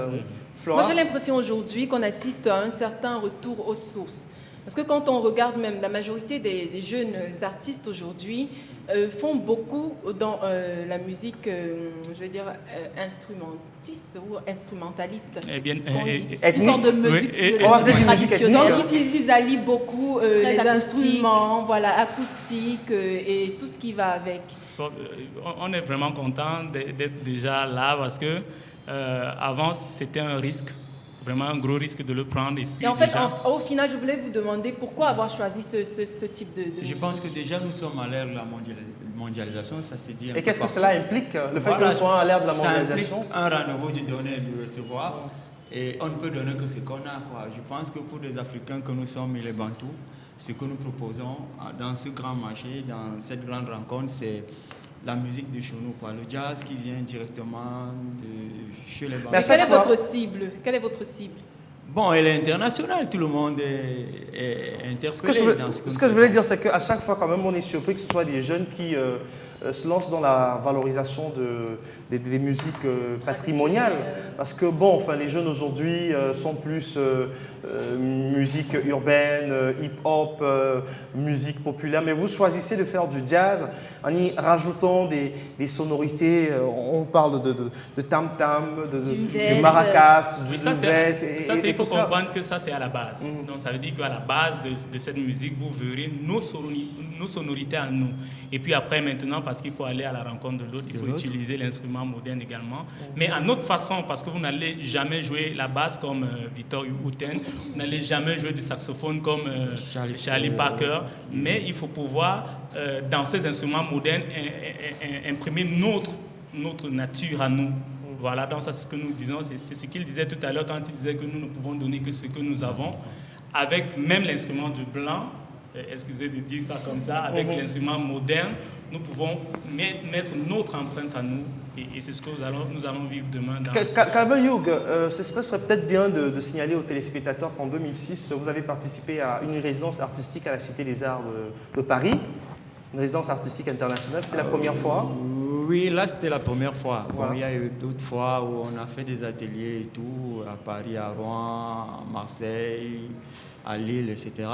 Moi, j'ai l'impression aujourd'hui qu'on assiste à un certain retour aux sources. Parce que quand on regarde même la majorité des jeunes artistes aujourd'hui font beaucoup dans la musique, je veux dire, instrumentiste ou instrumentaliste. Eh bien, Une sorte de musique traditionnelle. Donc, ils allient beaucoup les acoustique. instruments, voilà, acoustiques et tout ce qui va avec. On est vraiment content d'être déjà là parce que avant c'était un risque, vraiment un gros risque de le prendre. Et en fait, au final, je voulais vous demander pourquoi avoir choisi ce type de Je pense que déjà nous sommes à l'ère de la mondialisation, ça s'est dit. Et qu'est-ce que cela implique, le fait que nous soyons à l'ère de la mondialisation? Ça implique un renouveau du donner et du recevoir. Et on ne peut donner que ce qu'on a, quoi. Je pense que pour les Africains que nous sommes et les Bantous, ce que nous proposons dans ce grand marché, dans cette grande rencontre, c'est la musique de chez nous, quoi. Le jazz qui vient directement de chez les Bantous. Mais quelle est votre cible? Quelle est votre cible? Bon, elle est internationale, tout le monde est interpellé dans ce que je voulais dire, c'est qu'à chaque fois, quand même, on est surpris que ce soit des jeunes qui se lancent dans la valorisation des musiques patrimoniales. Parce que, bon, enfin, les jeunes aujourd'hui sont plus musique urbaine, hip-hop, musique populaire. Mais vous choisissez de faire du jazz en y rajoutant des sonorités. On parle de tam-tam, de maracas, du nuvette. Il faut comprendre que ça, c'est à la base. Donc, ça veut dire qu'à la base de cette musique, vous verrez nos sonorités à nous. Et puis après, maintenant, parce qu'il faut aller à la rencontre de l'autre, il faut utiliser l'instrument moderne également. Mais à notre façon, parce que vous n'allez jamais jouer la basse comme Victor Houten, vous n'allez jamais jouer du saxophone comme Charlie Parker, mais il faut pouvoir, dans ces instruments modernes, imprimer notre nature à nous. Voilà, donc ça, c'est ce que nous disons, c'est ce qu'il disait tout à l'heure quand il disait que nous ne pouvons donner que ce que nous avons, avec même l'instrument du blanc. Excusez de dire ça comme ça, avec l'instrument moderne, nous pouvons mettre notre empreinte à nous et c'est ce que nous allons vivre demain. Calvin Hughes, ce serait peut-être bien de signaler aux téléspectateurs qu'en 2006, vous avez participé à une résidence artistique à la Cité des Arts de Paris, une résidence artistique internationale, c'était la première fois? Oui, là c'était la première fois. Voilà. Bon, il y a eu d'autres fois où on a fait des ateliers et tout, à Paris, à Rouen, à Marseille, à Lille, etc.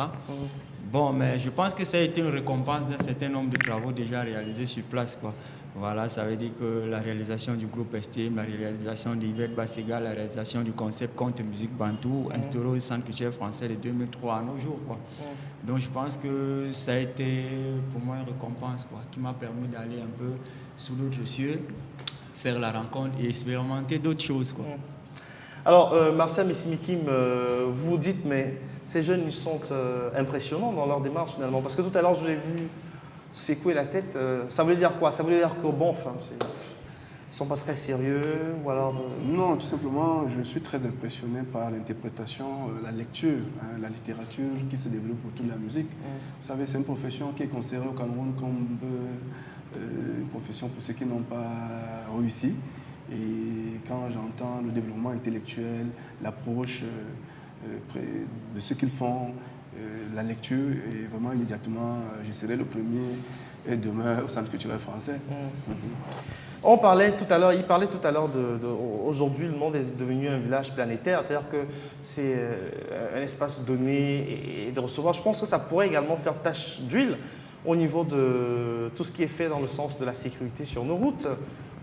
Bon, mais je pense que ça a été une récompense d'un certain nombre de travaux déjà réalisés sur place, quoi. Voilà, ça veut dire que la réalisation du groupe Estime, la réalisation d'Yvette Bassega, la réalisation du concept Conte Musique Bantou, instauré au Centre culturel français de 2003 à nos jours, quoi. Donc je pense que ça a été pour moi une récompense, quoi, qui m'a permis d'aller un peu sous d'autres cieux, faire la rencontre et expérimenter d'autres choses, quoi. Alors, Marcel Missimikim, vous dites, mais ces jeunes, ils sont impressionnants dans leur démarche finalement. Parce que tout à l'heure, je vous ai vu secouer la tête. Ça voulait dire quoi? Ça voulait dire que, bon, enfin, ils ne sont pas très sérieux ou alors... Non, tout simplement, je suis très impressionné par l'interprétation, la lecture, hein, la littérature qui se développe autour de la musique. Vous savez, c'est une profession qui est considérée au Cameroun comme une profession pour ceux qui n'ont pas réussi. Et quand j'entends le développement intellectuel, l'approche de ce qu'ils font, la lecture, et vraiment immédiatement, je serai le premier demain au Centre culturel français. On parlait tout à l'heure, il parlait tout à l'heure aujourd'hui, le monde est devenu un village planétaire, c'est-à-dire que c'est un espace donné et de recevoir. Je pense que ça pourrait également faire tache d'huile au niveau de tout ce qui est fait dans le sens de la sécurité sur nos routes.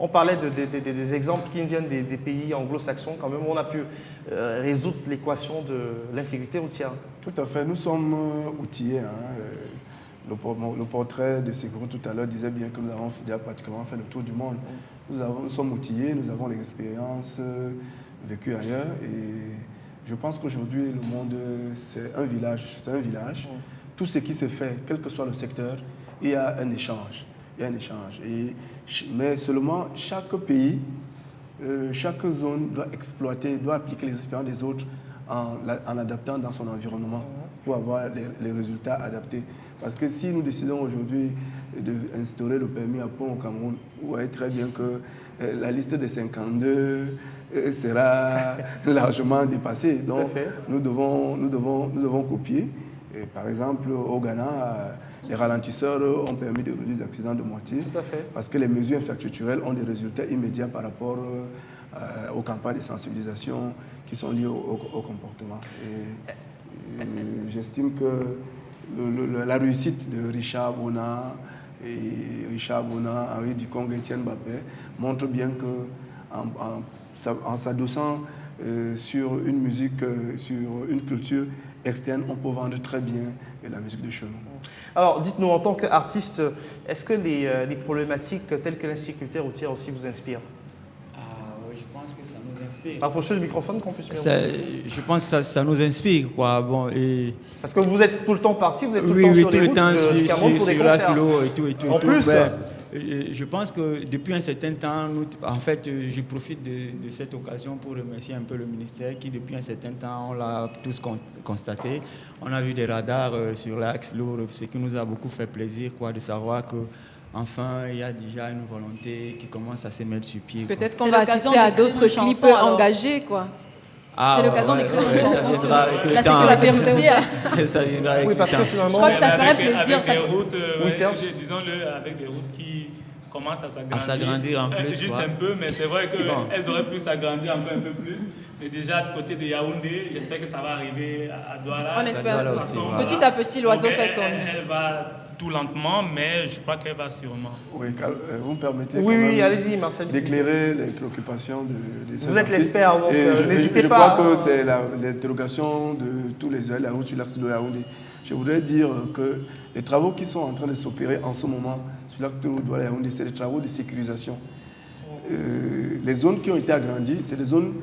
On parlait des exemples qui viennent des pays anglo-saxons, quand même, où on a pu résoudre l'équation de l'insécurité routière. Tout à fait, nous sommes outillés. Hein. Le portrait de Séguro tout à l'heure disait bien que nous avons déjà pratiquement fait le tour du monde. Nous sommes outillés, nous avons l'expérience vécue ailleurs. Et je pense qu'aujourd'hui, le monde, c'est un village. Tout ce qui se fait, quel que soit le secteur, il y a un échange. Mais seulement chaque pays, chaque zone doit exploiter, doit appliquer les expériences des autres en adaptant dans son environnement pour avoir les résultats adaptés. Parce que si nous décidons aujourd'hui d'instaurer le permis à point au Cameroun, vous voyez très bien que la liste des 52 sera largement dépassée. Donc nous devons copier. Et par exemple, au Ghana, les ralentisseurs ont permis de réduire les accidents de moitié. Tout à fait. Parce que les mesures infrastructurelles ont des résultats immédiats par rapport aux campagnes de sensibilisation qui sont liées au comportement. Et J'estime que la réussite de Richard Bona, Henri Ducongue et Etienne Mbappé montre bien qu'en s'adossant sur une musique, sur une culture externe, on peut vendre très bien la musique de chez nous. Alors, dites-nous, en tant qu'artiste, est-ce que des problématiques telles que l'insécurité routière aussi vous inspirent? Oui, je pense que ça nous inspire. Rapprochez le microphone qu'on puisse Je pense que ça nous inspire, quoi. Bon, et... Parce que vous êtes tout le temps parti, vous êtes tout le temps sur les routes du Cameroun pour des concerts. Et tout. En plus, je pense que depuis un certain temps, en fait, je profite de cette occasion pour remercier un peu le ministère qui, depuis un certain temps, on l'a tous constaté. On a vu des radars sur l'axe lourd, ce qui nous a beaucoup fait plaisir, quoi, de savoir que enfin, il y a déjà une volonté qui commence à se mettre sur pied. Peut-être qu'on va assister à d'autres clips engagés, quoi. C'est l'occasion d'écrire une chanson sur la sécurité routière. Ça viendra avec oui, parce que finalement, je crois que ça ferait plaisir. Avec des routes, disons-le, avec des routes qui commencent à s'agrandir en plus. Juste un peu, mais c'est vrai qu'elles auraient pu s'agrandir encore un peu plus. Mais déjà, du côté de Yaoundé, j'espère que ça va arriver à Douala. On espère aussi. Petit à petit, l'oiseau fait son nid. Elle va tout lentement, mais je crois qu'elle va sûrement. Oui, vous me permettez allez-y, Marcel, d'éclairer les préoccupations de ces Vous êtes l'expert, donc n'hésitez pas. Je crois que c'est l'interrogation de tous les la route sur l'axe de Yaoundé. Je voudrais dire que les travaux qui sont en train de s'opérer en ce moment sur l'axe de Yaoundé, c'est des travaux de sécurisation. Les zones qui ont été agrandies, c'est des zones...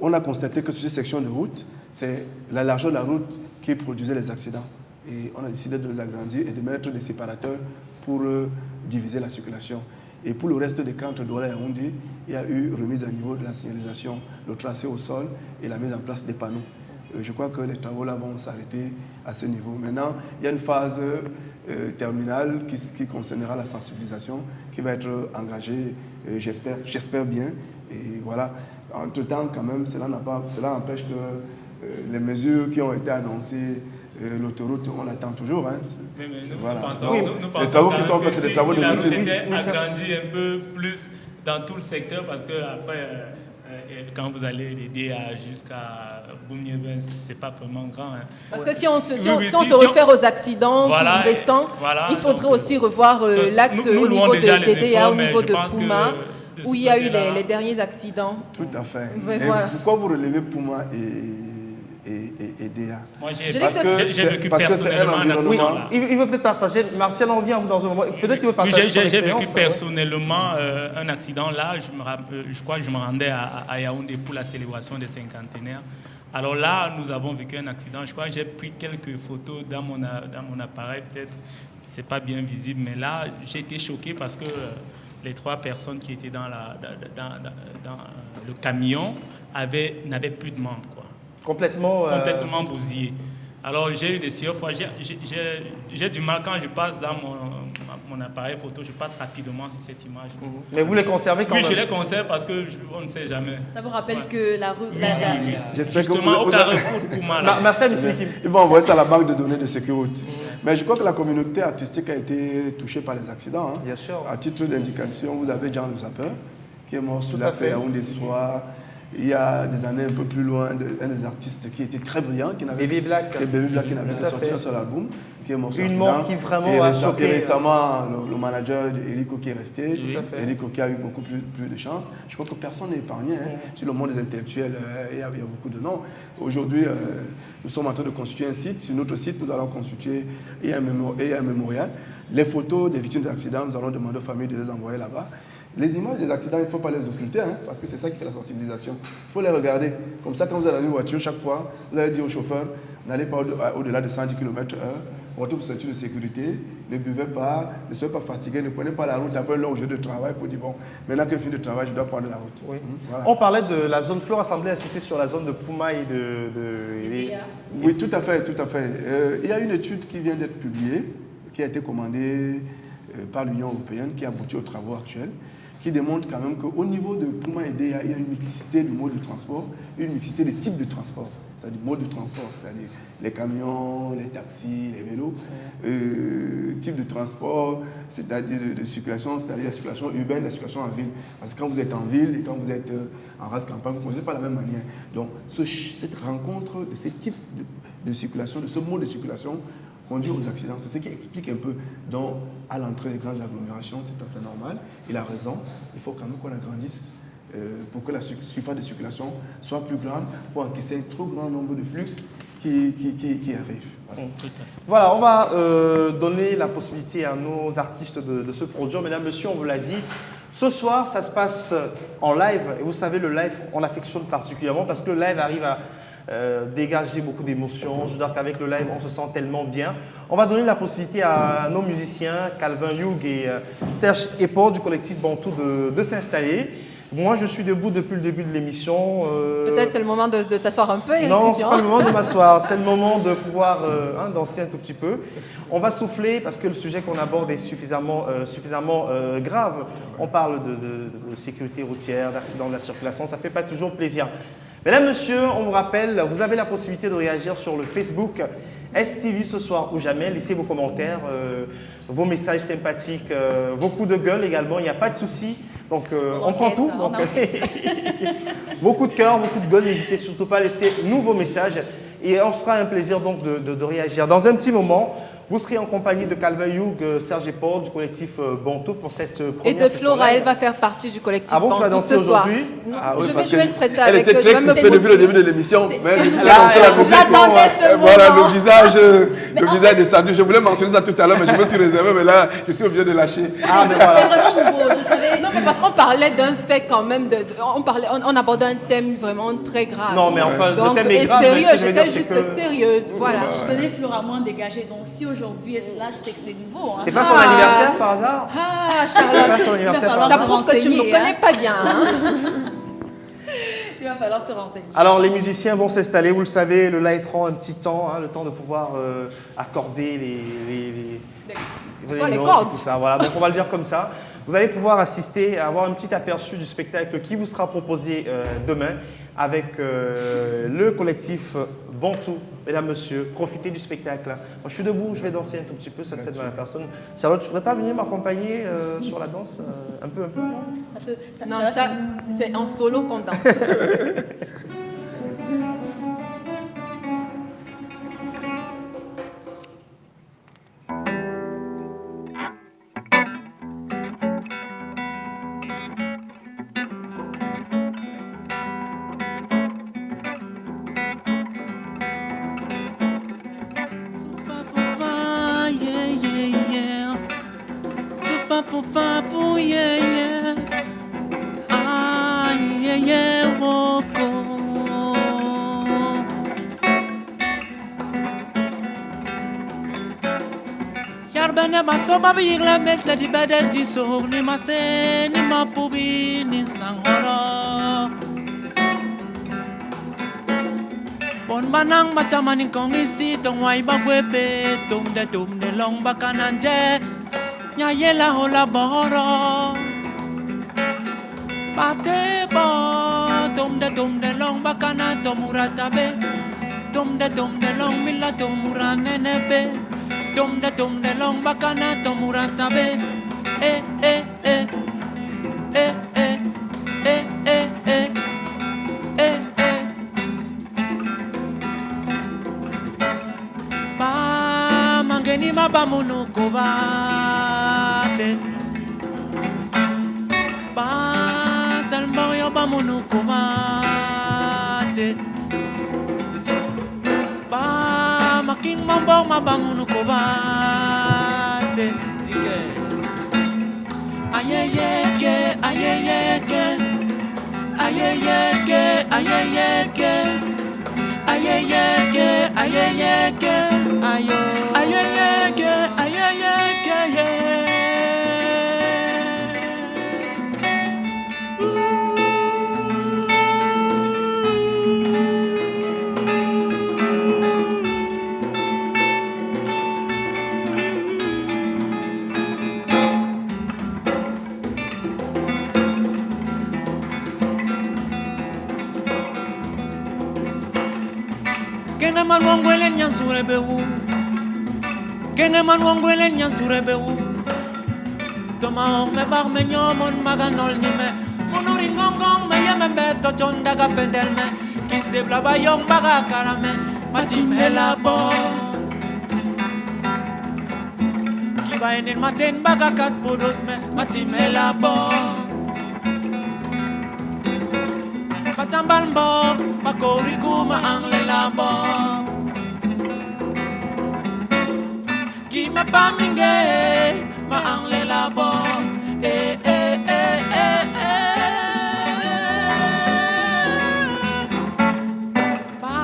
on a constaté que sur ces sections de route, c'est la largeur de la route qui produisait les accidents. Et on a décidé de les agrandir et de mettre des séparateurs pour diviser la circulation. Et pour le reste des camps entre Douala et Yaoundé, il y a eu remise à niveau de la signalisation, le tracé au sol et la mise en place des panneaux. Je crois que les travaux là vont s'arrêter à ce niveau. Maintenant, il y a une phase terminale qui concernera la sensibilisation qui va être engagée, j'espère bien. Et voilà, entre-temps, quand même, cela empêche que les mesures qui ont été annoncées, l'autoroute, on l'attend toujours. Hein. Mais nous voilà. pensons les travaux qui sont faits, c'est des travaux de routine. Il a agrandi un peu plus dans tout le secteur parce que après, quand vous allez l'aider jusqu'à Boumniébin, c'est pas vraiment grand. Hein. Parce que si on se réfère aux accidents récents, il faudrait aussi revoir l'axe au niveau de Dédéa, au niveau de Pouma, où il y a eu les derniers accidents. Tout à fait. Voilà. Pourquoi vous relevez Pouma et Déa? Moi, j'ai vécu personnellement un accident là. Il veut peut-être partager. Martial, on revient à vous dans un moment. Peut-être qu'il veut partager son expérience. J'ai vécu personnellement un accident là. Je crois que je me rendais à Yaoundé pour la célébration des cinquantenaires. Alors là, nous avons vécu un accident. Je crois que j'ai pris quelques photos dans mon appareil. Peut-être c'est pas bien visible, mais là, j'ai été choqué parce que les 3 personnes qui étaient dans le camion n'avaient plus de membres, quoi. Complètement bousillé. Alors j'ai eu des sueurs froides. J'ai du mal quand je passe dans mon appareil photo, je passe rapidement sur cette image. Mais vous les conservez quand même? Oui, je les conserve parce qu'on ne sait jamais. Ça vous rappelle que la rue... Justement, au carrefour de Pouma. Marcel, ils vont envoyer ça à la banque de données de sécurité. Mais je crois que la communauté artistique a été touchée par les accidents. Hein. Bien sûr. À titre d'indication, vous avez Jean Le Sapin, qui est mort sur la Yaoundé soir. Il y a des années un peu plus loin, un des artistes qui était très brillant, qui n'avait Baby Black qui n'avait sorti un seul album, qui est mort sur une mort qui vraiment a choqué. Et récemment, le manager d'Erico qui est resté, Erico qui a eu beaucoup plus de chance. Je crois que personne n'est épargné. Hein. Sur le monde des intellectuels, il y a beaucoup de noms. Aujourd'hui, nous sommes en train de constituer un site. Sur notre site, nous allons constituer un mémorial. Les photos des victimes d'accidents, nous allons demander aux familles de les envoyer là-bas. Les images des accidents, il ne faut pas les occulter, hein, parce que c'est ça qui fait la sensibilisation. Il faut les regarder. Comme ça, quand vous allez dans une voiture, chaque fois, vous allez dire au chauffeur, n'allez pas au-delà de 110 km/h, portez vos ceintures de sécurité, ne buvez pas, ne soyez pas fatigué, ne prenez pas la route après un long jour de travail pour dire, bon, maintenant que je finis de travail, je dois prendre la route. Oui. Voilà. On parlait de la zone flore assemblée assistée sur la zone de Pouma et Oui, tout à fait, tout à fait. Il y a une étude qui vient d'être publiée, qui a été commandée par l'Union européenne, qui aboutit aux travaux actuels, qui démontre quand même qu'au niveau de Pouma et Déa, il y a une mixité de modes de transport, une mixité de types de transport. c'est-à-dire mode de transport, c'est-à-dire les camions, les taxis, les vélos, type de transport, c'est-à-dire de circulation, c'est-à-dire la circulation urbaine, la circulation en ville. Parce que quand vous êtes en ville et quand vous êtes en race campagne, vous ne conduisez pas de la même manière. Donc cette rencontre de ce type de circulation, de ce mode de circulation, conduit aux accidents. C'est ce qui explique un peu, donc, à l'entrée des grandes agglomérations, c'est tout à fait normal. Il a raison, il faut quand même qu'on agrandisse pour que la surface de circulation soit plus grande, pour encaisser un trop grand nombre de flux qui arrivent. Voilà, on va donner la possibilité à nos artistes de se produire. Mesdames, messieurs, on vous l'a dit, ce soir, ça se passe en live. Et vous savez, le live, on affectionne particulièrement parce que le live arrive à dégager beaucoup d'émotions. Je veux dire qu'avec le live, on se sent tellement bien. On va donner la possibilité à nos musiciens, Calvin Youg et Serge Epor du collectif Bantou de s'installer. Moi, je suis debout depuis le début de l'émission. Peut-être c'est le moment de t'asseoir un peu, Eric. Non, ce n'est pas le moment de m'asseoir, c'est le moment de pouvoir danser un tout petit peu. On va souffler parce que le sujet qu'on aborde est suffisamment grave. On parle de sécurité routière, d'accidents de la circulation, ça ne fait pas toujours plaisir. Mesdames, Messieurs, on vous rappelle, vous avez la possibilité de réagir sur le Facebook STV ce soir ou jamais. Laissez vos commentaires, vos messages sympathiques, vos coups de gueule également, il n'y a pas de souci. Donc on prend tout. Donc, vos coups de cœur, vos coups de gueule, n'hésitez surtout pas à laisser nous vos messages. Et on sera un plaisir donc de réagir. Dans un petit moment, vous serez en compagnie de Calvin Youg, Serge Epor du collectif Bantou pour cette première session. Et de Flora, elle va faire partie du collectif Bantou. Ah bon, tu vas danser aujourd'hui? Je vais prester elle avec était très crispée depuis le début de l'émission. Mais voilà, le visage est descendu. Je voulais mentionner ça tout à l'heure, mais je me suis réservé. Mais là, je suis obligé de lâcher. Ah, mais voilà. C'est vraiment nouveau, je savais. Non, mais parce qu'on parlait d'un fait quand même. On abordait un thème vraiment très grave. Non, mais enfin, donc, le thème est grave. Sérieux, j'étais juste sérieuse. Voilà. Je connais Flora moins dégagée, donc si aujourd'hui elle se lâche, c'est que c'est nouveau. Hein. C'est pas son anniversaire par hasard? Ah, Charlotte. C'est pas son anniversaire par hasard. Ça prouve que tu ne me connais pas bien. Hein. Il va falloir se renseigner. Alors, les musiciens vont s'installer. Vous le savez, le live prend un petit temps, le temps de pouvoir accorder les notes et tout ça. Voilà, donc on va le dire comme ça. Vous allez pouvoir assister, avoir un petit aperçu du spectacle qui vous sera proposé demain avec le collectif Bantou. Mesdames, Messieurs, profitez du spectacle. Moi, je suis debout, je vais danser un tout petit peu, ça te fait de mal à personne. Charlotte, tu ne voudrais pas venir m'accompagner sur la danse un peu Non, ça, c'est en solo qu'on danse. Soba bi la mes la di badal di so ni ma se ni ma pubi ni sangoro bon banang matamani kong isi tong wai ba gwebe tum de long bakananje nya yela hola boro bate bo tum de long bakana to muratabe tum de long mila to murane nebe Dum de long bakana to muratabe ba mangeni mabamunu kobate ba salmoyo bamunu kobate ba making mambong mabangun ko bate tike ayeyeke ayeyeke ayeyeke ayeyeke ayeyeke ayeyeke ayo ayeyeke ayeyeke yeah. Kene manwangwele nyansure bewu. Kene manwangwele nyansure bewu. Toma me bar me nyomon maganol ni me. Monuri ngongong me yeme me tochonda ga pendel me. Kise blaba yong baga karame. Matim hela bon. Kiba enel maten baga kaspodos me. Matim hela bon. Katambal bon. Makori kuma angle la bon. Ki me paminge. Ma angle la bon. Eh eh eh eh eh. Ba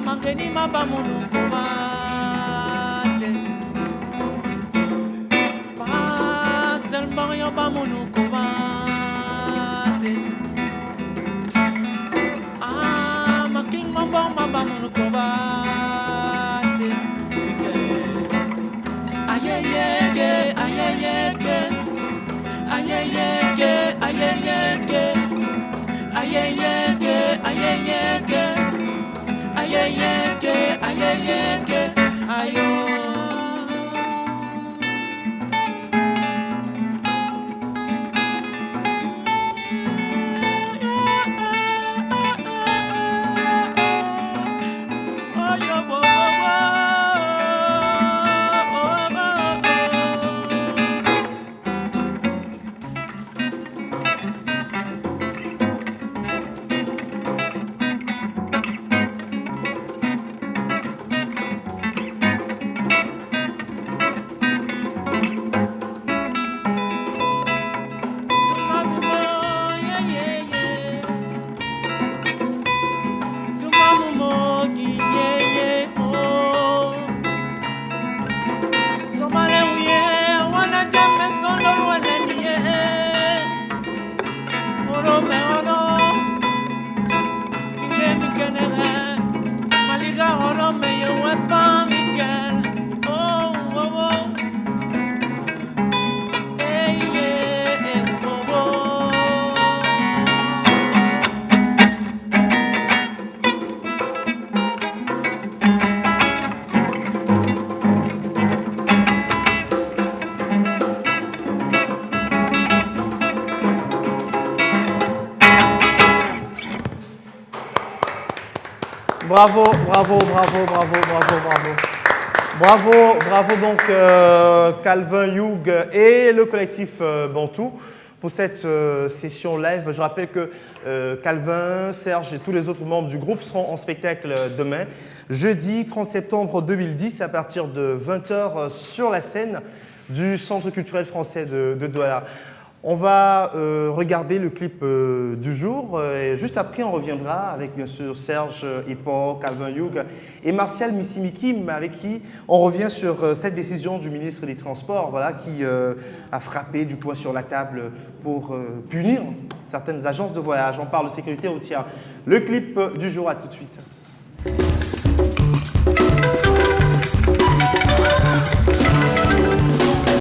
mangeni ma ba munu kubate. Ba seulement yo ba munu kubate. Ah ma king ma ba munu kubate. Ayeyeke, ayeyeke, ayeyeke, ayeyeke, ayeyeke, ayeyeke, ayeyeke, ayeyeke, ayo. Bravo, bravo, bravo, bravo, bravo, bravo. Bravo, bravo donc Calvin Youg et le collectif Bantou pour cette session live. Je rappelle que Calvin, Serge et tous les autres membres du groupe seront en spectacle demain, jeudi 30 septembre 2010 à partir de 20h sur la scène du Centre culturel français de Douala. On va regarder le clip du jour et juste après on reviendra avec bien sûr Serge Hippo, Calvin Youg et Martial Missimikim avec qui on revient sur cette décision du ministre des Transports voilà, qui a frappé du poing sur la table pour punir certaines agences de voyage. On parle de sécurité routière. Le clip du jour, à tout de suite.